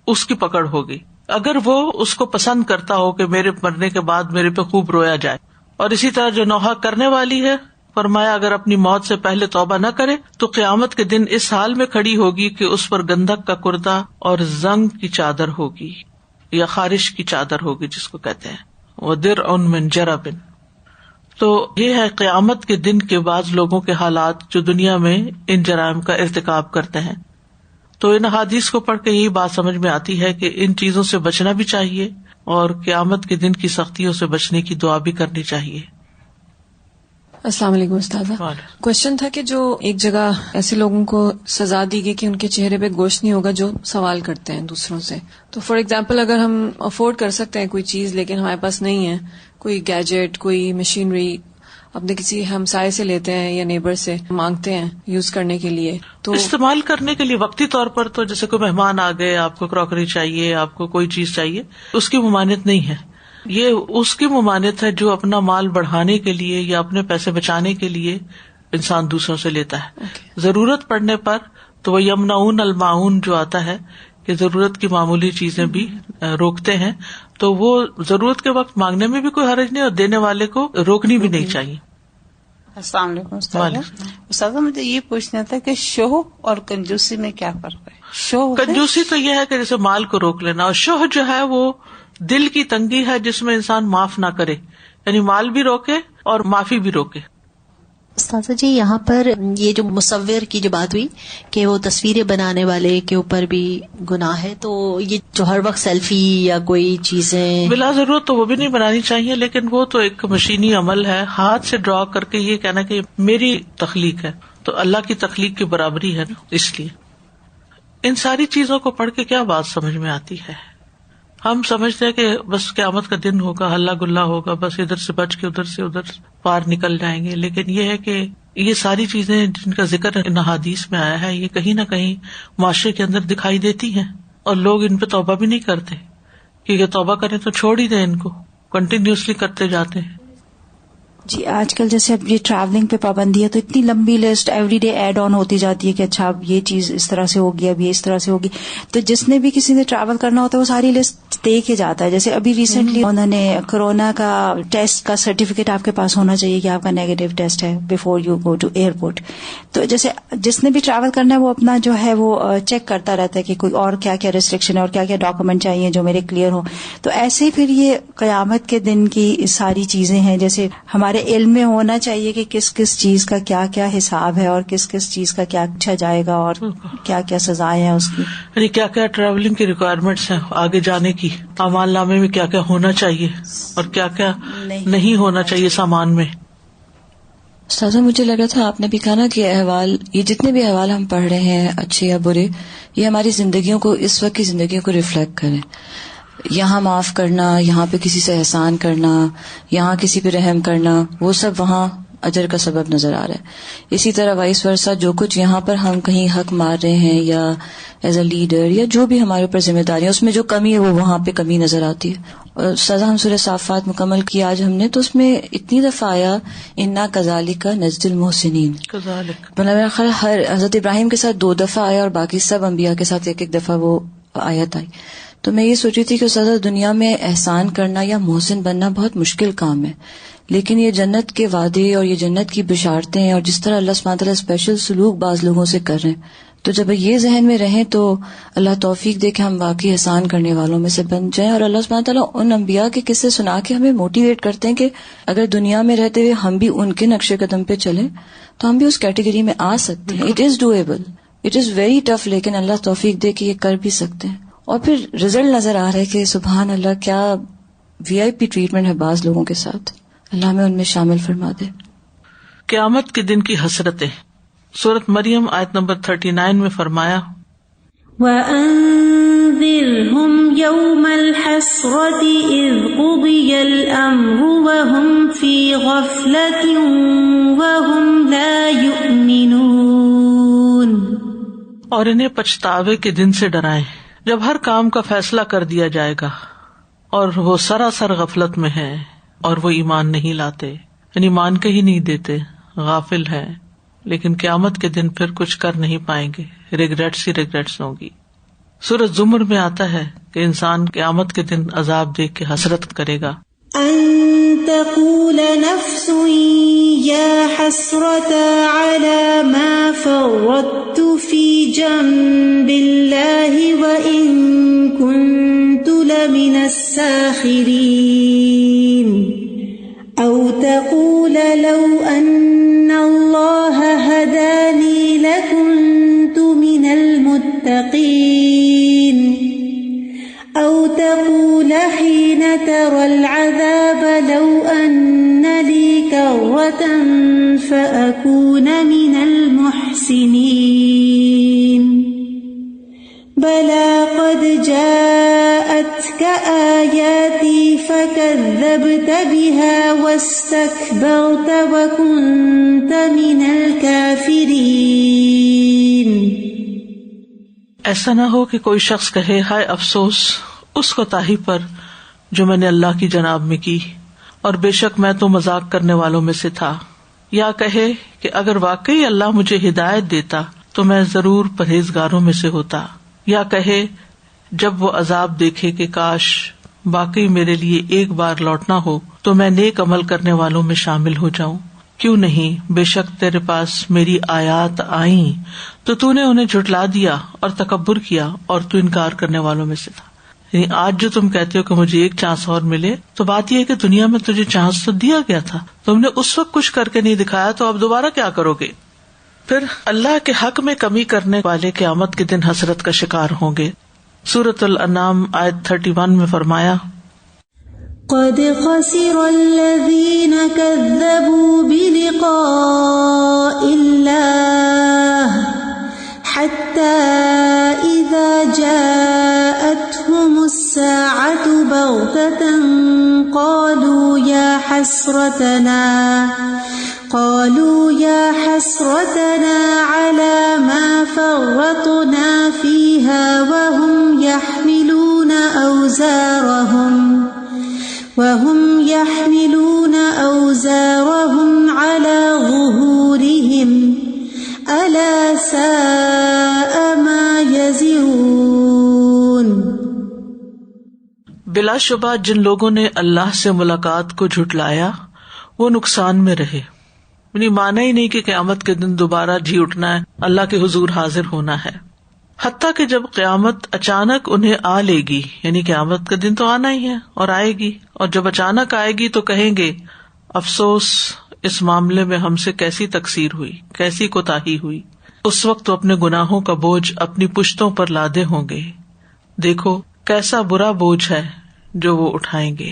اس کی پکڑ ہوگی, اگر وہ اس کو پسند کرتا ہو کہ میرے مرنے کے بعد میرے پہ خوب رویا جائے. اور اسی طرح جو نوحہ کرنے والی ہے, فرمایا اگر اپنی موت سے پہلے توبہ نہ کرے تو قیامت کے دن اس حال میں کھڑی ہوگی کہ اس پر گندھک کا کردہ اور زنگ کی چادر ہوگی, یا خارش کی چادر ہوگی جس کو کہتے ہیں, وَدِرْعٌ مِّن جَرَبٍ. تو یہ ہے قیامت کے دن کے بعض لوگوں کے حالات جو دنیا میں ان جرائم کا ارتکاب کرتے ہیں. تو ان حدیث کو پڑھ کے یہی بات سمجھ میں آتی ہے کہ ان چیزوں سے بچنا بھی چاہیے اور قیامت کے دن کی سختیوں سے بچنے کی دعا بھی کرنی چاہیے. السلام علیکم استاذہ. کوشچن تھا کہ جو ایک جگہ ایسے لوگوں کو سزا دی گئی کہ ان کے چہرے پہ گوشت نہیں ہوگا جو سوال کرتے ہیں دوسروں سے. تو فار ایگزامپل اگر ہم افورڈ کر سکتے ہیں کوئی چیز لیکن ہمارے پاس نہیں ہے, کوئی گیجٹ, کوئی مشینری, اپنے کسی ہمسائے سے لیتے ہیں یا نیبر سے مانگتے ہیں یوز کرنے کے لیے, تو استعمال کرنے کے لیے وقتی طور پر, تو جیسے کوئی مہمان آ گئے, آپ کو کراکری چاہیے, آپ کو کوئی چیز چاہیے, اس کی ممانعت نہیں ہے. یہ اس کی ممانعت ہے جو اپنا مال بڑھانے کے لیے یا اپنے پیسے بچانے کے لیے انسان دوسروں سے لیتا ہے. ضرورت پڑنے پر تو وہ یمنعون الماعون جو آتا ہے کہ ضرورت کی معمولی چیزیں بھی روکتے ہیں, تو وہ ضرورت کے وقت مانگنے میں بھی کوئی حرج نہیں اور دینے والے کو روکنی بھی نہیں چاہیے. السلام علیکم استاذہ, مجھے یہ پوچھنا تھا کہ شوہ اور کنجوسی میں کیا فرق ہے؟ شوہ کنجوسی تو یہ ہے کہ جیسے مال کو روک لینا, اور شوہ جو ہے وہ دل کی تنگی ہے جس میں انسان معاف نہ کرے, یعنی مال بھی روکے اور معافی بھی روکے. استاذہ جی, یہاں پر یہ جو مصور کی جو بات ہوئی کہ وہ تصویریں بنانے والے کے اوپر بھی گناہ ہے, تو یہ جو ہر وقت سیلفی یا کوئی چیزیں بلا ضرورت تو وہ بھی نہیں بنانی چاہیے, لیکن وہ تو ایک مشینی عمل ہے. ہاتھ سے ڈرا کر کے یہ کہنا کہ میری تخلیق ہے, تو اللہ کی تخلیق کی برابری ہے نا. اس لیے ان ساری چیزوں کو پڑھ کے کیا بات سمجھ میں آتی ہے؟ ہم سمجھتے ہیں کہ بس قیامت کا دن ہوگا, ہلا گلا ہوگا, بس ادھر سے بچ کے ادھر سے ادھر پار نکل جائیں گے. لیکن یہ ہے کہ یہ ساری چیزیں جن کا ذکر ان حدیث میں آیا ہے, یہ کہیں نہ کہیں معاشرے کے اندر دکھائی دیتی ہیں, اور لوگ ان پہ توبہ بھی نہیں کرتے, کیونکہ توبہ کریں تو چھوڑ ہی دیں, ان کو کنٹینیوسلی کرتے جاتے ہیں. جی, آج کل جیسے اب یہ ٹریولنگ پہ پابندی ہے تو اتنی لمبی لسٹ ایوری ڈے ایڈ آن ہوتی جاتی ہے کہ اچھا اب یہ چیز اس طرح سے ہوگی, اب یہ اس طرح سے ہوگی. تو جس نے بھی کسی نے ٹریول کرنا ہوتا ہے وہ ساری لسٹ دے کے جاتا ہے. جیسے ابھی ریسنٹلی انہوں نے کورونا کا ٹیسٹ کا سرٹیفکیٹ آپ کے پاس ہونا چاہیے کہ آپ کا نیگیٹو ٹیسٹ ہے before you go to airport. تو جیسے جس نے بھی ٹریول کرنا ہے وہ اپنا جو ہے وہ چیک کرتا رہتا ہے کہ کوئی اور کیا کیا ریسٹرکشن ہے اور کیا کیا ڈاکومنٹ چاہیے جو میرے کلیئر ہوں. تو ایسے پھر یہ قیامت کے دن کی ساری چیزیں ہیں, جیسے ہمارے علم میں ہونا چاہیے کہ کس کس چیز کا کیا کیا حساب ہے اور کس کس چیز کا کیا اچھا جائے گا اور کیا کیا سزائیں ہیں اس کی, یعنی کیا کیا ٹریولنگ کی ریکوائرمنٹس ہیں آگے جانے کی, اعمال نامے میں کیا کیا ہونا چاہیے اور کیا کیا نہیں ہونا چاہیے سامان میں. استاذہ مجھے لگ رہا تھا آپ نے بھی کہا نا کہ احوال, یہ جتنے بھی احوال ہم پڑھ رہے ہیں اچھے یا برے, یہ ہماری زندگیوں کو, اس وقت کی زندگیوں کو ریفلیکٹ کریں. یہاں معاف کرنا, یہاں پہ کسی سے احسان کرنا, یہاں کسی پہ رحم کرنا, وہ سب وہاں اجر کا سبب نظر آ رہا ہے. اسی طرح وائس ورثہ, جو کچھ یہاں پر ہم کہیں حق مار رہے ہیں یا ایز اے لیڈر یا جو بھی ہمارے اوپر ذمہ داری ہے, اس میں جو کمی ہے وہ وہاں پہ کمی نظر آتی ہے. اور سزا ہم سورہ صافات مکمل کی آج ہم نے, تو اس میں اتنی دفعہ آیا انا کذالک نجزی المحسنین. میرا خیال ہر حضرت ابراہیم کے ساتھ 2 دفعہ آیا اور باقی سب انبیاء کے ساتھ 1 دفعہ وہ آیت آئی. تو میں یہ سوچ رہی تھی کہ استاذہ دنیا میں احسان کرنا یا محسن بننا بہت مشکل کام ہے, لیکن یہ جنت کے وعدے اور یہ جنت کی بشارتیں اور جس طرح اللہ سبحانہ تعالیٰ اسپیشل سلوک بعض لوگوں سے کر رہے ہیں، تو جب یہ ذہن میں رہیں تو اللہ توفیق دے کہ ہم واقعی احسان کرنے والوں میں سے بن جائیں. اور اللہ سبحانہ تعالیٰ ان انبیاء کے قصے سنا کے ہمیں موٹیویٹ کرتے ہیں کہ اگر دنیا میں رہتے ہوئے ہم بھی ان کے نقش قدم پہ چلیں تو ہم بھی اس کیٹیگری میں آ سکتے ہیں. It is doable, it is very tough, لیکن اللہ توفیق دے کہ یہ کر بھی سکتے ہیں. اور پھر رزلٹ نظر آ رہا ہے کہ سبحان اللہ کیا VIP ٹریٹمنٹ ہے بعض لوگوں کے ساتھ. اللہ ہمیں ان میں شامل فرما دے. قیامت کے دن کی حسرتیں. سورۃ مریم آیت نمبر 39 میں فرمایا وَأَنذِرْهُمْ يَوْمَ الْحَسْرَةِ إِذْ قُضِيَ الْأَمْرُ وَهُمْ فِي غَفْلَةٍ وَهُمْ لَا يُؤْمِنُونَ. اور انہیں پچھتاوے کے دن سے ڈرائیں جب ہر کام کا فیصلہ کر دیا جائے گا اور وہ سراسر غفلت میں ہیں اور وہ ایمان نہیں لاتے، یعنی مان کے ہی نہیں دیتے، غافل ہیں. لیکن قیامت کے دن پھر کچھ کر نہیں پائیں گے، ریگریٹس ہی ریگریٹس ہوں گی. سورۃ زمر میں آتا ہے کہ انسان قیامت کے دن عذاب دیکھ کے حسرت کرے گا. أن تقول نفس يا حسرة على ما فرطت في جنب الله وإن كنت لمن الساخرين أو تقول لو أن الله هداني لكنت من المتقين أو تقول حين ترى العذاب لو أن لي كرة فأكون من المحسنين بلى قد جاءتك آياتي فكذبت بها واستكبرت وكنت من الكافرين. ایسا نہ ہو کہ کوئی شخص کہے ہائے افسوس اس کوتاہی پر جو میں نے اللہ کی جناب میں کی، اور بے شک میں تو مذاق کرنے والوں میں سے تھا. یا کہے کہ اگر واقعی اللہ مجھے ہدایت دیتا تو میں ضرور پرہیزگاروں میں سے ہوتا. یا کہے جب وہ عذاب دیکھے کہ کاش واقعی میرے لیے ایک بار لوٹنا ہو تو میں نیک عمل کرنے والوں میں شامل ہو جاؤں. کیوں نہیں، بے شک تیرے پاس میری آیات آئیں تو تو نے انہیں جھٹلا دیا اور تکبر کیا اور تو انکار کرنے والوں میں سے تھا. یعنی آج جو تم کہتے ہو کہ مجھے ایک چانس اور ملے، تو بات یہ ہے کہ دنیا میں تجھے چانس تو دیا گیا تھا، تم نے اس وقت کچھ کر کے نہیں دکھایا، تو اب دوبارہ کیا کرو گے؟ پھر اللہ کے حق میں کمی کرنے والے قیامت کے دن حسرت کا شکار ہوں گے. سورۃ الانعام آیت 31 میں فرمایا قد خسر الذين كذبوا بلقاء الله حتى إذا جاءتهم الساعة بغتة قالوا يا حسرتنا على ما فرطنا فيها وهم يحملون أوزارهم على ظهورهم ألا ساء ما يزرون. بلا شبہ جن لوگوں نے اللہ سے ملاقات کو جھٹلایا وہ نقصان میں رہے. یعنی مانا ہی نہیں کہ قیامت کے دن دوبارہ جی اٹھنا ہے، اللہ کے حضور حاضر ہونا ہے. حتیٰ کہ جب قیامت اچانک انہیں آ لے گی، یعنی قیامت کا دن تو آنا ہی ہے اور آئے گی، اور جب اچانک آئے گی تو کہیں گے افسوس اس معاملے میں ہم سے کیسی تقصیر ہوئی، کیسی کوتاہی ہوئی. اس وقت تو اپنے گناہوں کا بوجھ اپنی پشتوں پر لادے ہوں گے. دیکھو کیسا برا بوجھ ہے جو وہ اٹھائیں گے.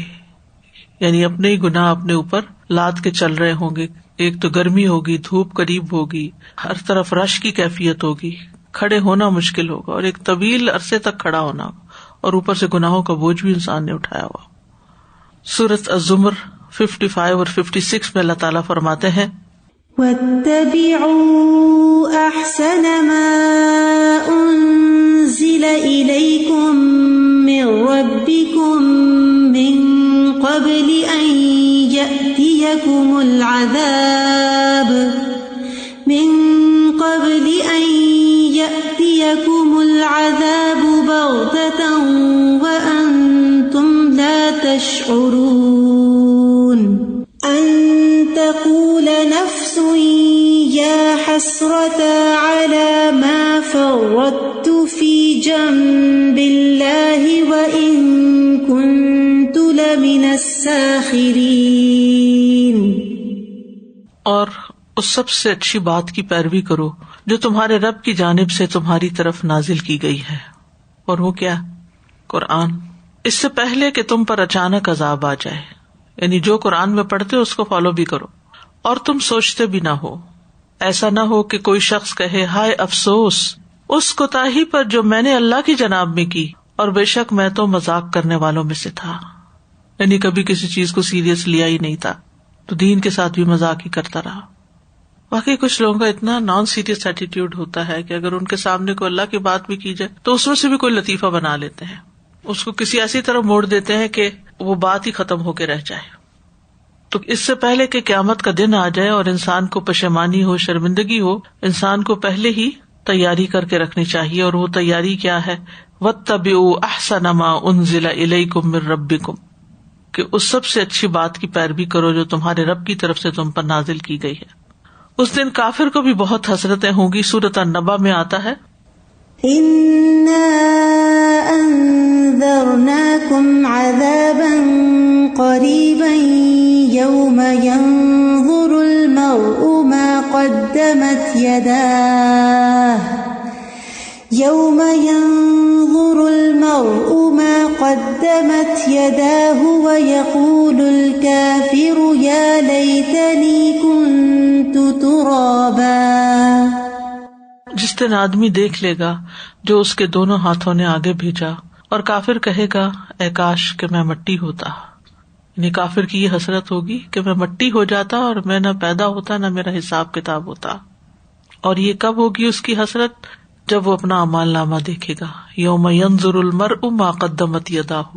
یعنی اپنے ہی گناہ اپنے اوپر لاد کے چل رہے ہوں گے. ایک تو گرمی ہوگی، دھوپ قریب ہوگی، ہر طرف رش کی کیفیت ہوگی، کھڑے ہونا مشکل ہوگا، اور ایک طویل عرصے تک کھڑا ہونا ہوگا، اور اوپر سے گناہوں کا بوجھ بھی انسان نے اٹھایا ہوا. سورۃ الزمر 55 اور 56 میں اللہ تعالیٰ فرماتے ہیں وَاتَّبِعُوا أَحْسَنَ مَا أُنزِلَ إِلَيْكُم مِّن رَّبِّكُم مِّن قَبْلِ أَن يَأْتِيَكُمُ الْعَذَابُ بَغْتَةً وَأَنتُمْ لَا تَشْعُرُونَ. أَن فردت في جنب الله وإن كنت لمن الساخرين. اور اس سب سے اچھی بات کی پیروی کرو جو تمہارے رب کی جانب سے تمہاری طرف نازل کی گئی ہے، اور وہ کیا؟ قرآن. اس سے پہلے کہ تم پر اچانک عذاب آ جائے، یعنی جو قرآن میں پڑھتے ہو اس کو فالو بھی کرو، اور تم سوچتے بھی نہ ہو. ایسا نہ ہو کہ کوئی شخص کہے ہائے افسوس اس کوتاہی پر جو میں نے اللہ کی جناب میں کی، اور بے شک میں تو مذاق کرنے والوں میں سے تھا. یعنی کبھی کسی چیز کو سیریس لیا ہی نہیں تھا، تو دین کے ساتھ بھی مذاق ہی کرتا رہا. واقعی کچھ لوگوں کا اتنا نان سیریس ایٹیٹیوڈ ہوتا ہے کہ اگر ان کے سامنے کوئی اللہ کی بات بھی کی جائے تو اس میں سے بھی کوئی لطیفہ بنا لیتے ہیں، اس کو کسی ایسی طرح موڑ دیتے ہیں کہ وہ بات ہی ختم ہو کے رہ جائے. تو اس سے پہلے کہ قیامت کا دن آ جائے اور انسان کو پشیمانی ہو، شرمندگی ہو، انسان کو پہلے ہی تیاری کر کے رکھنی چاہیے. اور وہ تیاری کیا ہے؟ وَاتَّبِعُوا أَحْسَنَ مَا أُنزِلَ إِلَيْكُم مِّن رَّبِّكُم، کہ اس سب سے اچھی بات کی پیروی کرو جو تمہارے رب کی طرف سے تم پر نازل کی گئی ہے. اس دن کافر کو بھی بہت حسرتیں ہوں گی. سورۃ النبا میں آتا ہے إنا أنذرناكم عذابا قريبا يوم ينظر المرء ما قدمت يداه ويقول الكافر يا ليتني كنت ترابا. جس دن آدمی دیکھ لے گا جو اس کے دونوں ہاتھوں نے آگے بھیجا، اور کافر کہے گا اے کاش کہ میں مٹی ہوتا. یعنی کافر کی یہ حسرت ہوگی کہ میں مٹی ہو جاتا اور میں نہ پیدا ہوتا نہ میرا حساب کتاب ہوتا. اور یہ کب ہوگی اس کی حسرت؟ جب وہ اپنا اعمال نامہ دیکھے گا. یوم ینظر المرء ما قدمت یداہ.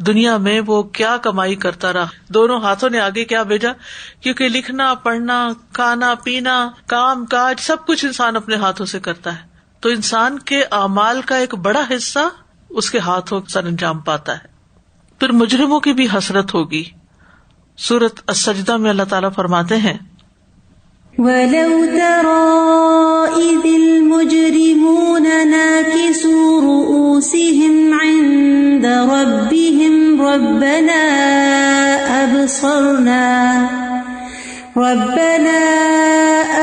دنیا میں وہ کیا کمائی کرتا رہا، دونوں ہاتھوں نے آگے کیا بھیجا، کیونکہ لکھنا، پڑھنا، کھانا پینا، کام کاج سب کچھ انسان اپنے ہاتھوں سے کرتا ہے. تو انسان کے اعمال کا ایک بڑا حصہ اس کے ہاتھوں سر انجام پاتا ہے. پھر مجرموں کی بھی حسرت ہوگی. سورۃ السجدہ میں اللہ تعالیٰ فرماتے ہیں وَلَوْ تَرَىٰ إِذِ الْمُجْرِمُونَ نَاكِسُو رُءُوسِهِمْ عِندَ رَبِّهِمْ رَبَّنَا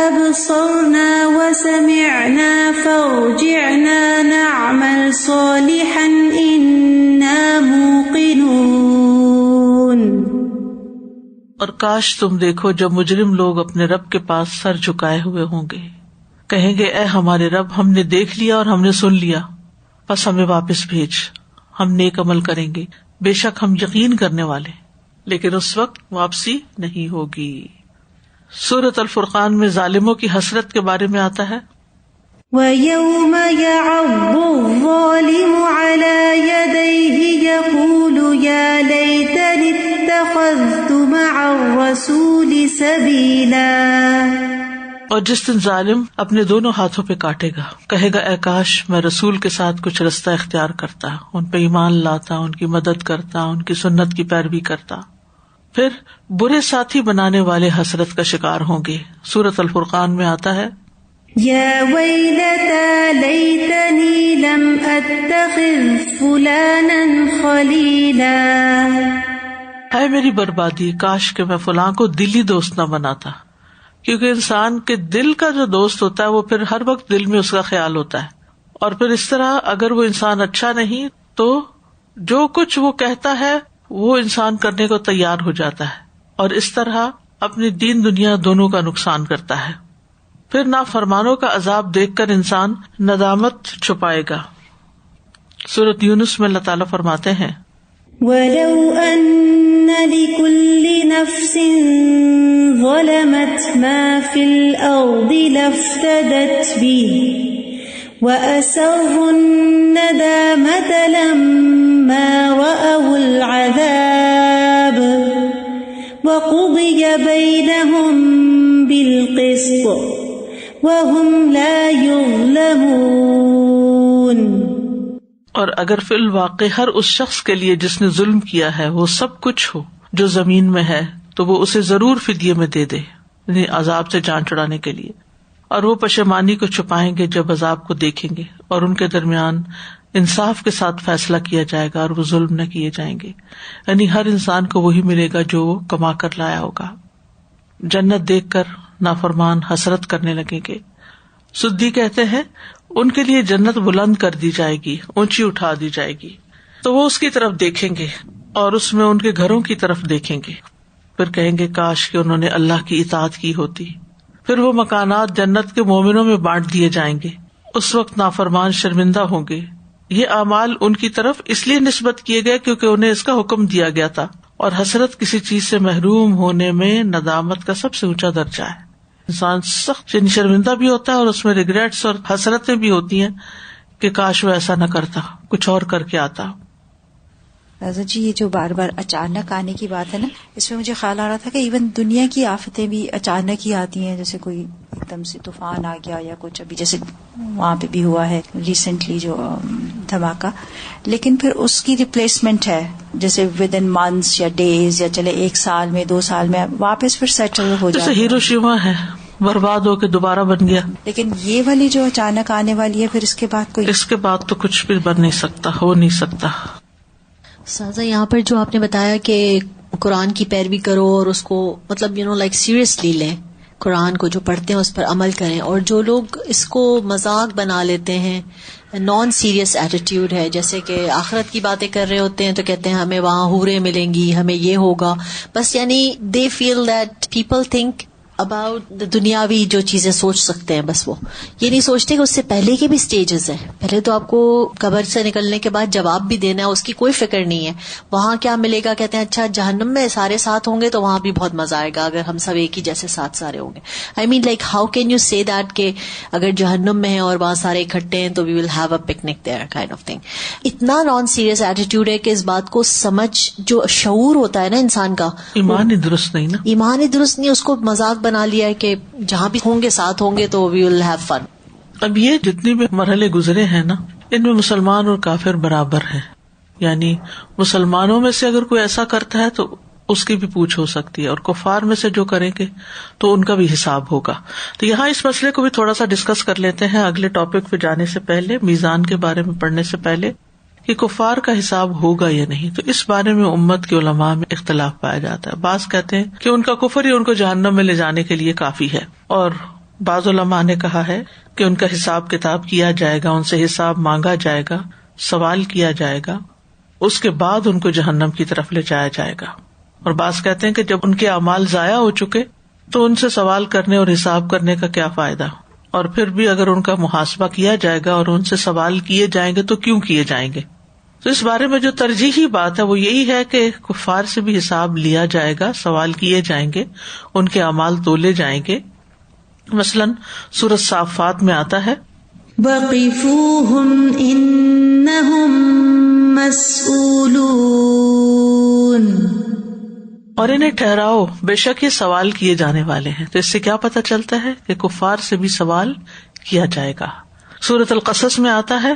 أَبْصَرْنَا وَسَمِعْنَا فَارْجِعْنَا نَعْمَلْ صَالِحًا إِنَّا مُوقِنُونَ. اور کاش تم دیکھو جب مجرم لوگ اپنے رب کے پاس سر جھکائے ہوئے ہوں گے، کہیں گے اے ہمارے رب، ہم نے دیکھ لیا اور ہم نے سن لیا، بس ہمیں واپس بھیج، ہم نیک عمل کریں گے، بے شک ہم یقین کرنے والے. لیکن اس وقت واپسی نہیں ہوگی. سورۃ الفرقان میں ظالموں کی حسرت کے بارے میں آتا ہے وَيَوْمَ يَعَضُّ الظَّالِمُ عَلَى يَدَيْهِ يَقُولُ يَا لَيْتَنِي اتَّخَذْتُ مَعَ الرَّسُولِ سَبِيلًا. اور جس دن ظالم اپنے دونوں ہاتھوں پہ کاٹے گا، کہے گا اے کاش میں رسول کے ساتھ کچھ رستہ اختیار کرتا، ان پہ ایمان لاتا، ان کی مدد کرتا، ان کی سنت کی پیروی کرتا. پھر برے ساتھی بنانے والے حسرت کا شکار ہوں گے. سورۃ الفرقان میں آتا ہے یا ویلتی لیتنی لم اتخذ فلانا خلیلا. اے میری بربادی، کاش کہ میں فلاں کو دلی دوست نہ بناتا. کیونکہ انسان کے دل کا جو دوست ہوتا ہے وہ پھر ہر وقت دل میں اس کا خیال ہوتا ہے. اور پھر اس طرح اگر وہ انسان اچھا نہیں تو جو کچھ وہ کہتا ہے وہ انسان کرنے کو تیار ہو جاتا ہے، اور اس طرح اپنی دین دنیا دونوں کا نقصان کرتا ہے. پھر نافرمانوں کا عذاب دیکھ کر انسان ندامت چھپائے گا. سورۃ یونس میں اللہ تعالیٰ فرماتے ہیں وَلَوْ أَنَّ لِكُلِّ نَفْسٍ ظَلَمَتْ مَا فِي الْأَرْضِ لَافْتَدَتْ بِهِ وَأَسَرُّوا النَّدَامَةَ لَمَّا رَأَوُا الْعَذَابَ وَقُضِيَ بَيْنَهُم بِالْقِسْطِ وَهُمْ لَا يُظْلَمُونَ. اور اگر فی الواقع ہر اس شخص کے لیے جس نے ظلم کیا ہے وہ سب کچھ ہو جو زمین میں ہے تو وہ اسے ضرور فدیے میں دے دے، یعنی عذاب سے جان چھڑانے کے لیے. اور وہ پشیمانی کو چھپائیں گے جب عذاب کو دیکھیں گے، اور ان کے درمیان انصاف کے ساتھ فیصلہ کیا جائے گا اور وہ ظلم نہ کیے جائیں گے، یعنی ہر انسان کو وہی ملے گا جو وہ کما کر لایا ہوگا۔ جنت دیکھ کر نافرمان حسرت کرنے لگیں گے۔ سدی کہتے ہیں ان کے لیے جنت بلند کر دی جائے گی، اونچی اٹھا دی جائے گی، تو وہ اس کی طرف دیکھیں گے اور اس میں ان کے گھروں کی طرف دیکھیں گے، پھر کہیں گے کاش کہ انہوں نے اللہ کی اطاعت کی ہوتی۔ پھر وہ مکانات جنت کے مومنوں میں بانٹ دیے جائیں گے۔ اس وقت نافرمان شرمندہ ہوں گے۔ یہ اعمال ان کی طرف اس لیے نسبت کیے گئے کیونکہ انہیں اس کا حکم دیا گیا تھا، اور حسرت کسی چیز سے محروم ہونے میں ندامت کا سب سے اونچا درجہ ہے۔ انسان سخت شرمندہ بھی ہوتا ہے اور اس میں ریگریٹس اور حسرتیں بھی ہوتی ہیں کہ کاش وہ ایسا نہ کرتا، کچھ اور کر کے آتا۔ رضا جی، یہ جو بار بار اچانک آنے کی بات ہے نا، اس میں مجھے خیال آ رہا تھا کہ ایون دنیا کی آفتیں بھی اچانک ہی آتی ہیں، جیسے کوئی ایک دم سے طوفان آ گیا یا کچھ، ابھی جیسے وہاں پہ بھی ہوا ہے ریسنٹلی جو دھماکہ، لیکن پھر اس کی ریپلیسمنٹ ہے، جیسے ود ان منتھس یا ڈیز یا چلے 1 سال میں 2 سال میں واپس پھر سیٹل ہو جاتا ہے۔ جیسے ہیروشیما ہے، برباد ہو کے دوبارہ بن گیا، لیکن یہ والی جو اچانک آنے والی ہے، پھر اس کے بعد کوئی، اس کے بعد تو کچھ بھی بن نہیں سکتا، ہو نہیں سکتا۔ سازا یہاں پر جو آپ نے بتایا کہ قرآن کی پیروی کرو اور اس کو مطلب لائک سیریسلی لیں، قرآن کو جو پڑھتے ہیں اس پر عمل کریں، اور جو لوگ اس کو مذاق بنا لیتے ہیں، نان سیریس ایٹیٹیوڈ ہے، جیسے کہ آخرت کی باتیں کر رہے ہوتے ہیں تو کہتے ہیں ہمیں وہاں حوریں ملیں گی، ہمیں یہ ہوگا، بس یعنی they feel that people think about دنیاوی جو چیزیں سوچ سکتے ہیں، بس وہ یہ نہیں سوچتے کہ اس سے پہلے کے بھی سٹیجز ہیں۔ پہلے تو آپ کو قبر سے نکلنے کے بعد جواب بھی دینا ہے، اس کی کوئی فکر نہیں ہے، وہاں کیا ملے گا۔ کہتے ہیں اچھا جہنم میں سارے ساتھ ہوں گے تو وہاں بھی بہت مزہ آئے گا اگر ہم سب ایک ہی جیسے ساتھ سارے ہوں گے۔ آئی مین لائک ہاؤ کین یو سے دیٹ کہ اگر جہنم میں ہیں اور وہاں سارے اکٹھے ہیں تو we will have a picnic there kind of thing. اتنا نان سیریس ایٹیٹیوڈ ہے کہ اس بات کو سمجھ، جو شعور ہوتا ہے نا انسان کا، ایمان ہی درست نہیں نا، ایمان ہی درست نہیں، اس کو مذاق بنا لیا ہے کہ جہاں بھی ہوں گے ساتھ ہوں گے تو وی ول ہیو فن۔ اب یہ جتنے بھی مرحلے گزرے ہیں نا، ان میں مسلمان اور کافر برابر ہیں، یعنی مسلمانوں میں سے اگر کوئی ایسا کرتا ہے تو اس کی بھی پوچھ ہو سکتی ہے، اور کفار میں سے جو کریں گے تو ان کا بھی حساب ہوگا۔ تو یہاں اس مسئلے کو بھی تھوڑا سا ڈسکس کر لیتے ہیں اگلے ٹاپک پہ جانے سے پہلے، میزان کے بارے میں پڑھنے سے پہلے، کہ کفار کا حساب ہوگا یا نہیں۔ تو اس بارے میں امت کے علماء میں اختلاف پایا جاتا ہے۔ بعض کہتے ہیں کہ ان کا کفر ہی ان کو جہنم میں لے جانے کے لیے کافی ہے، اور بعض علماء نے کہا ہے کہ ان کا حساب کتاب کیا جائے گا، ان سے حساب مانگا جائے گا، سوال کیا جائے گا، اس کے بعد ان کو جہنم کی طرف لے جایا جائے گا۔ اور بعض کہتے ہیں کہ جب ان کے اعمال ضائع ہو چکے تو ان سے سوال کرنے اور حساب کرنے کا کیا فائدہ، اور پھر بھی اگر ان کا محاسبہ کیا جائے گا اور ان سے سوال کیے جائیں گے تو کیوں کیے جائیں گے۔ تو اس بارے میں جو ترجیحی بات ہے وہ یہی ہے کہ کفار سے بھی حساب لیا جائے گا، سوال کیے جائیں گے، ان کے اعمال تولے جائیں گے۔ مثلاً سورۃ صافات میں آتا ہے وَقِفُوهُمْ إِنَّهُمْ مَسْئُولُونَ، اور انہیں ٹھہراؤ، بے شک یہ سوال کیے جانے والے ہیں۔ تو اس سے کیا پتہ چلتا ہے کہ کفار سے بھی سوال کیا جائے گا۔ سورۃ القصص میں آتا ہے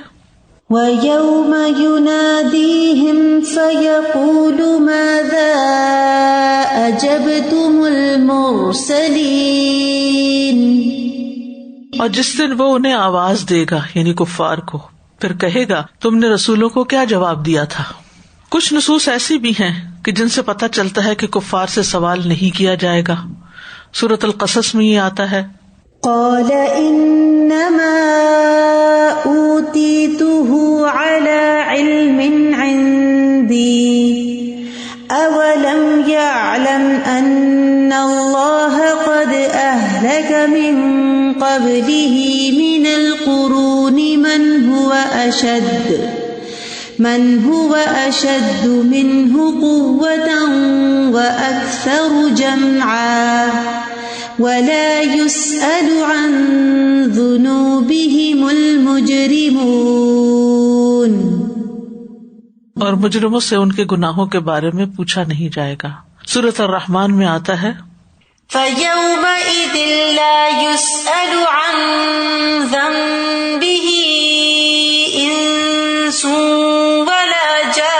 وَيَوْمَ يُنَادِيهِمْ فَيَقُولُ مَاذَا أَجَبْتُمُ الْمُرْسَلِينَ، اور جس دن وہ انہیں آواز دے گا یعنی کفار کو، پھر کہے گا تم نے رسولوں کو کیا جواب دیا تھا۔ کچھ نصوص ایسی بھی ہیں کہ جن سے پتہ چلتا ہے کہ کفار سے سوال نہیں کیا جائے گا۔ سورۃ القصص میں یہ آتا ہے قَالَ إِنَّمَا أُوتِيتُهُ عَلَى عِلْمٍ عِندِي أَوَلَمْ يَعْلَمْ أَنَّ اللَّهَ قَدْ أَهْلَكَ مِن قَبْلِهِ مِنَ الْقُرُونِ مَنْ هُوَ أَشَدُّ مِنْهُ قُوَّةً وَأَكْثَرُ جَمْعًا وَلَا يُسْأَلُ عَنْ ذُنُوبِهِمُ الْمُجْرِمُونَ، اور مجرموں سے ان کے گناہوں کے بارے میں پوچھا نہیں جائے گا۔ سورۃ الرحمن میں آتا ہے فَيَوْمَئِذٍ لَا يُسْأَلُ عَنْ ذَنبِهِ إِنسٌ وَلَا جَانٌ،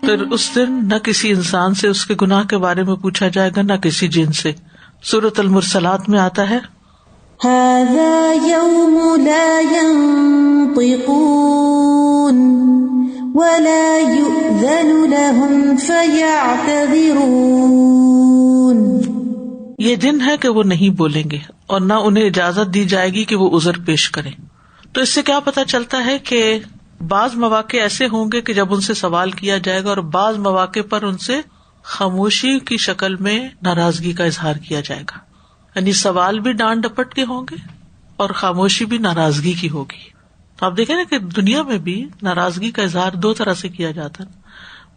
پھر اس دن نہ کسی انسان سے اس کے گناہ کے بارے میں پوچھا جائے گا، نہ کسی جن سے، سورۃ المرسلات میں آتا ہے هذا يوم لا ينطقون ولا يؤذن لهم فيعتذرون. یہ دن ہے کہ وہ نہیں بولیں گے اور نہ انہیں اجازت دی جائے گی کہ وہ عذر پیش کریں. تو اس سے کیا پتہ چلتا ہے کہ بعض مواقع ایسے ہوں گے کہ جب ان سے سوال کیا جائے گا اور بعض مواقع پر ان سے خاموشی کی شکل میں ناراضگی کا اظہار کیا جائے گا. یعنی سوال بھی ڈانٹ ڈپٹ کے ہوں گے اور خاموشی بھی ناراضگی کی ہوگی. تو آپ دیکھیں نا کہ دنیا میں بھی ناراضگی کا اظہار دو طرح سے کیا جاتا ہے,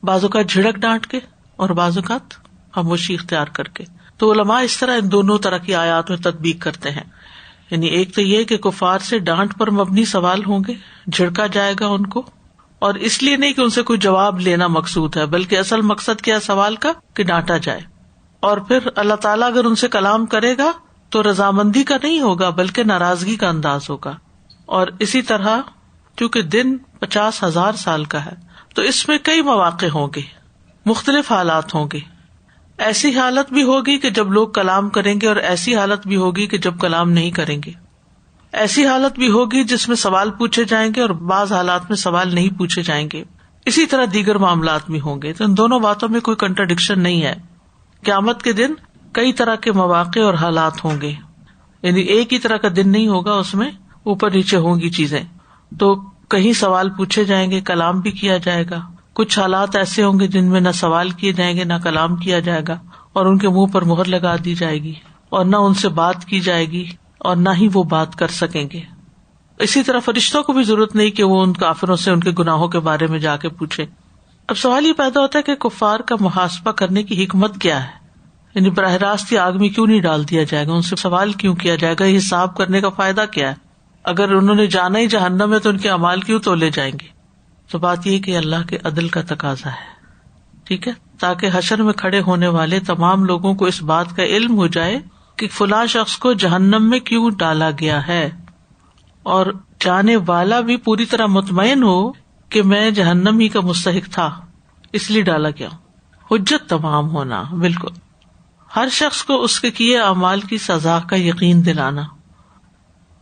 بعض اوقات جھڑک ڈانٹ کے اور بعض اوقات خاموشی اختیار کر کے. تو علماء اس طرح ان دونوں طرح کی آیات میں تطبیق کرتے ہیں. یعنی ایک تو یہ کہ کفار سے ڈانٹ پر مبنی سوال ہوں گے, جھڑکا جائے گا ان کو, اور اس لیے نہیں کہ ان سے کوئی جواب لینا مقصود ہے, بلکہ اصل مقصد کیا سوال کا کہ ڈانٹا جائے. اور پھر اللہ تعالیٰ اگر ان سے کلام کرے گا تو رضامندی کا نہیں ہوگا بلکہ ناراضگی کا انداز ہوگا. اور اسی طرح کیونکہ دن 50,000 سال کا ہے تو اس میں کئی مواقع ہوں گے, مختلف حالات ہوں گے. ایسی حالت بھی ہوگی کہ جب لوگ کلام کریں گے اور ایسی حالت بھی ہوگی کہ جب کلام نہیں کریں گے. ایسی حالت بھی ہوگی جس میں سوال پوچھے جائیں گے اور بعض حالات میں سوال نہیں پوچھے جائیں گے. اسی طرح دیگر معاملات بھی ہوں گے. تو ان دونوں باتوں میں کوئی کنٹراڈکشن نہیں ہے. قیامت کے دن کئی طرح کے مواقع اور حالات ہوں گے, یعنی ایک ہی طرح کا دن نہیں ہوگا, اس میں اوپر نیچے ہوں گی چیزیں. تو کہیں سوال پوچھے جائیں گے, کلام بھی کیا جائے گا. کچھ حالات ایسے ہوں گے جن میں نہ سوال کیے جائیں گے نہ کلام کیا جائے گا, اور ان کے منہ پر مہر لگا دی جائے گی, اور نہ ان سے بات کی جائے گی اور نہ ہی وہ بات کر سکیں گے. اسی طرح فرشتوں کو بھی ضرورت نہیں کہ وہ ان کافروں سے ان کے گناہوں کے بارے میں جا کے پوچھے. اب سوال یہ پیدا ہوتا ہے کہ کفار کا محاسبہ کرنے کی حکمت کیا ہے, یعنی براہ راست آگ میں کیوں نہیں ڈال دیا جائے گا, ان سے سوال کیوں کیا جائے گا, یہ حساب کرنے کا فائدہ کیا ہے؟ اگر انہوں نے جانا ہی جہنم میں تو ان کے اعمال کیوں تولے جائیں گے؟ تو بات یہ کہ اللہ کے عدل کا تقاضا ہے, ٹھیک ہے, تاکہ حشر میں کھڑے ہونے والے تمام لوگوں کو اس بات کا علم ہو جائے کہ فلاں شخص کو جہنم میں کیوں ڈالا گیا ہے, اور جانے والا بھی پوری طرح مطمئن ہو کہ میں جہنم ہی کا مستحق تھا اس لیے ڈالا گیا. حجت تمام ہونا, بالکل ہر شخص کو اس کے کیے اعمال کی سزا کا یقین دلانا.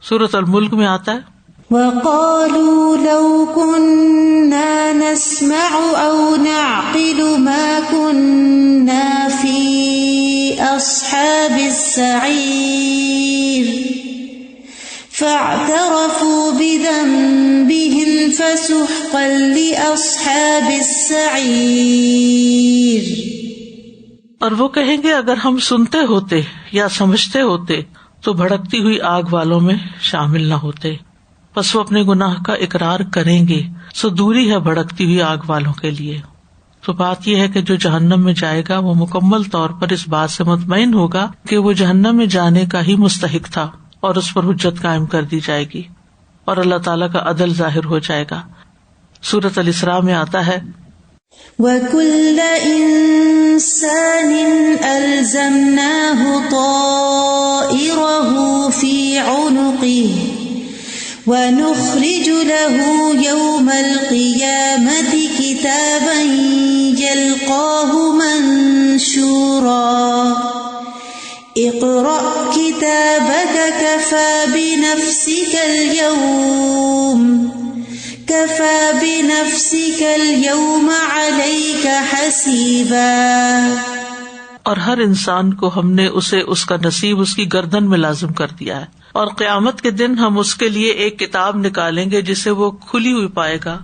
سورۃ الملک میں آتا ہے وَقَالُوا لَوْ كُنَّا نَسْمَعُ أَوْ نَعْقِلُ مَا كُنَّا فِي أَصْحَابِ السَّعِيرِ فَاعْتَرَفُوا بِذَنبِهِمْ فَسُحْقًا لِأَصْحَابِ السَّعِيرِ. اور وہ کہیں گے اگر ہم سنتے ہوتے یا سمجھتے ہوتے تو بھڑکتی ہوئی آگ والوں میں شامل نہ ہوتے. پس وہ اپنے گناہ کا اقرار کریں گے, سو دوری ہے بھڑکتی ہوئی آگ والوں کے لیے. تو بات یہ ہے کہ جو جہنم میں جائے گا وہ مکمل طور پر اس بات سے مطمئن ہوگا کہ وہ جہنم میں جانے کا ہی مستحق تھا, اور اس پر حجت قائم کر دی جائے گی اور اللہ تعالیٰ کا عدل ظاہر ہو جائے گا. سورۃ الاسراء میں آتا ہے وَكُلَّ إِنسَانٍ أَلْزَمْنَاهُ طَائِرَهُ فِي عُنُقِهِ وَنُخْرِجُ لَهُ يَوْمَ الْقِيَامَةِ كِتَابًا يَلْقَاهُ مَنشُورًا اقْرَأْ كِتَابَكَ كَفَى بِنَفْسِكَ الْيَوْمَ عَلَيْكَ حَسِيبًا. اور ہر انسان کو ہم نے اسے اس کا نصیب اس کی گردن میں لازم کر دیا ہے, اور قیامت کے دن ہم اس کے لیے ایک کتاب نکالیں گے جسے وہ کھلی ہوئی پائے گا.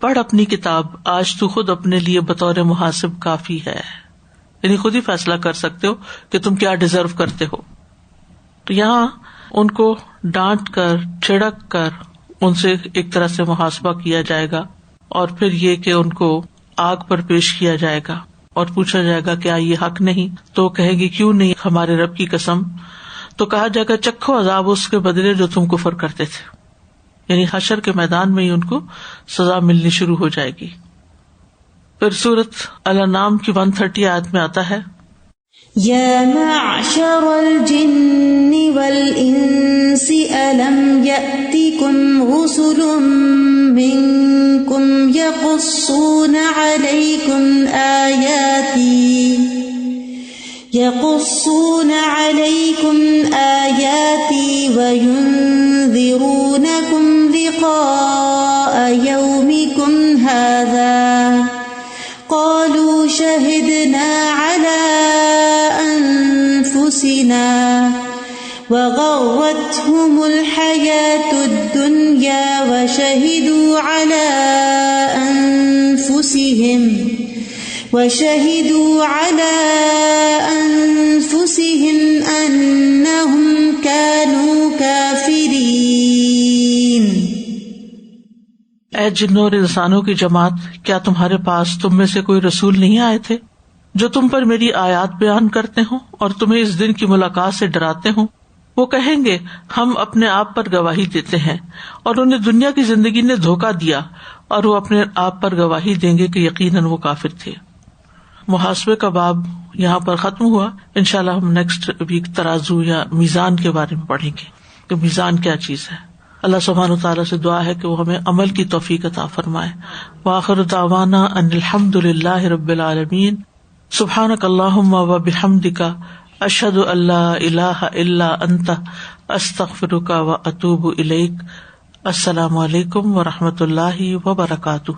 پڑھ اپنی کتاب, آج تو خود اپنے لیے بطور محاسب کافی ہے. یعنی خود ہی فیصلہ کر سکتے ہو کہ تم کیا ڈیزرو کرتے ہو. تو یہاں ان کو ڈانٹ کر چھڑک کر ان سے ایک طرح سے محاسبہ کیا جائے گا, اور پھر یہ کہ ان کو آگ پر پیش کیا جائے گا اور پوچھا جائے گا کیا یہ حق نہیں, تو کہیں گے کیوں نہیں, ہمارے رب کی قسم. تو کہا جائے گا چکھو عذاب اس کے بدلے جو تم کفر کرتے تھے. یعنی حشر کے میدان میں ہی ان کو سزا ملنی شروع ہو جائے گی. پھر سورۃ الانعام کی 130 آیت میں آتا ہے یا معشر الجن والانس الم یأتکم رسل منکم یقصون علیکم يقصون عليكم آياتي وينذرونكم لقاء يومكم هذا قالوا شهدنا على أنفسنا وغرتهم الحياة الدنيا وشهدوا على أنفسهم أنهم كانوا كافرين. اے جنوں اور انسانوں کی جماعت، کیا تمہارے پاس تم میں سے کوئی رسول نہیں آئے تھے جو تم پر میری آیات بیان کرتے ہوں اور تمہیں اس دن کی ملاقات سے ڈراتے ہوں؟ وہ کہیں گے ہم اپنے آپ پر گواہی دیتے ہیں، اور انہیں دنیا کی زندگی نے دھوکہ دیا، اور وہ اپنے آپ پر گواہی دیں گے کہ یقیناً وہ کافر تھے. محاسبے کا باب یہاں پر ختم ہوا. انشاءاللہ ہم نیکسٹ ویک ترازو یا میزان کے بارے میں پڑھیں گے کہ میزان کیا چیز ہے. اللہ سبحانہ تعالیٰ سے دعا ہے کہ وہ ہمیں عمل کی توفیق عطا فرمائے. وآخر دعوانا ان الحمد للہ رب العالمین. سبحانک اللہم و بحمدک، اشہد ان لا الہ الا انت، استغفرک و اتوب الیک. السلام علیکم و رحمۃ اللہ وبرکاتہ.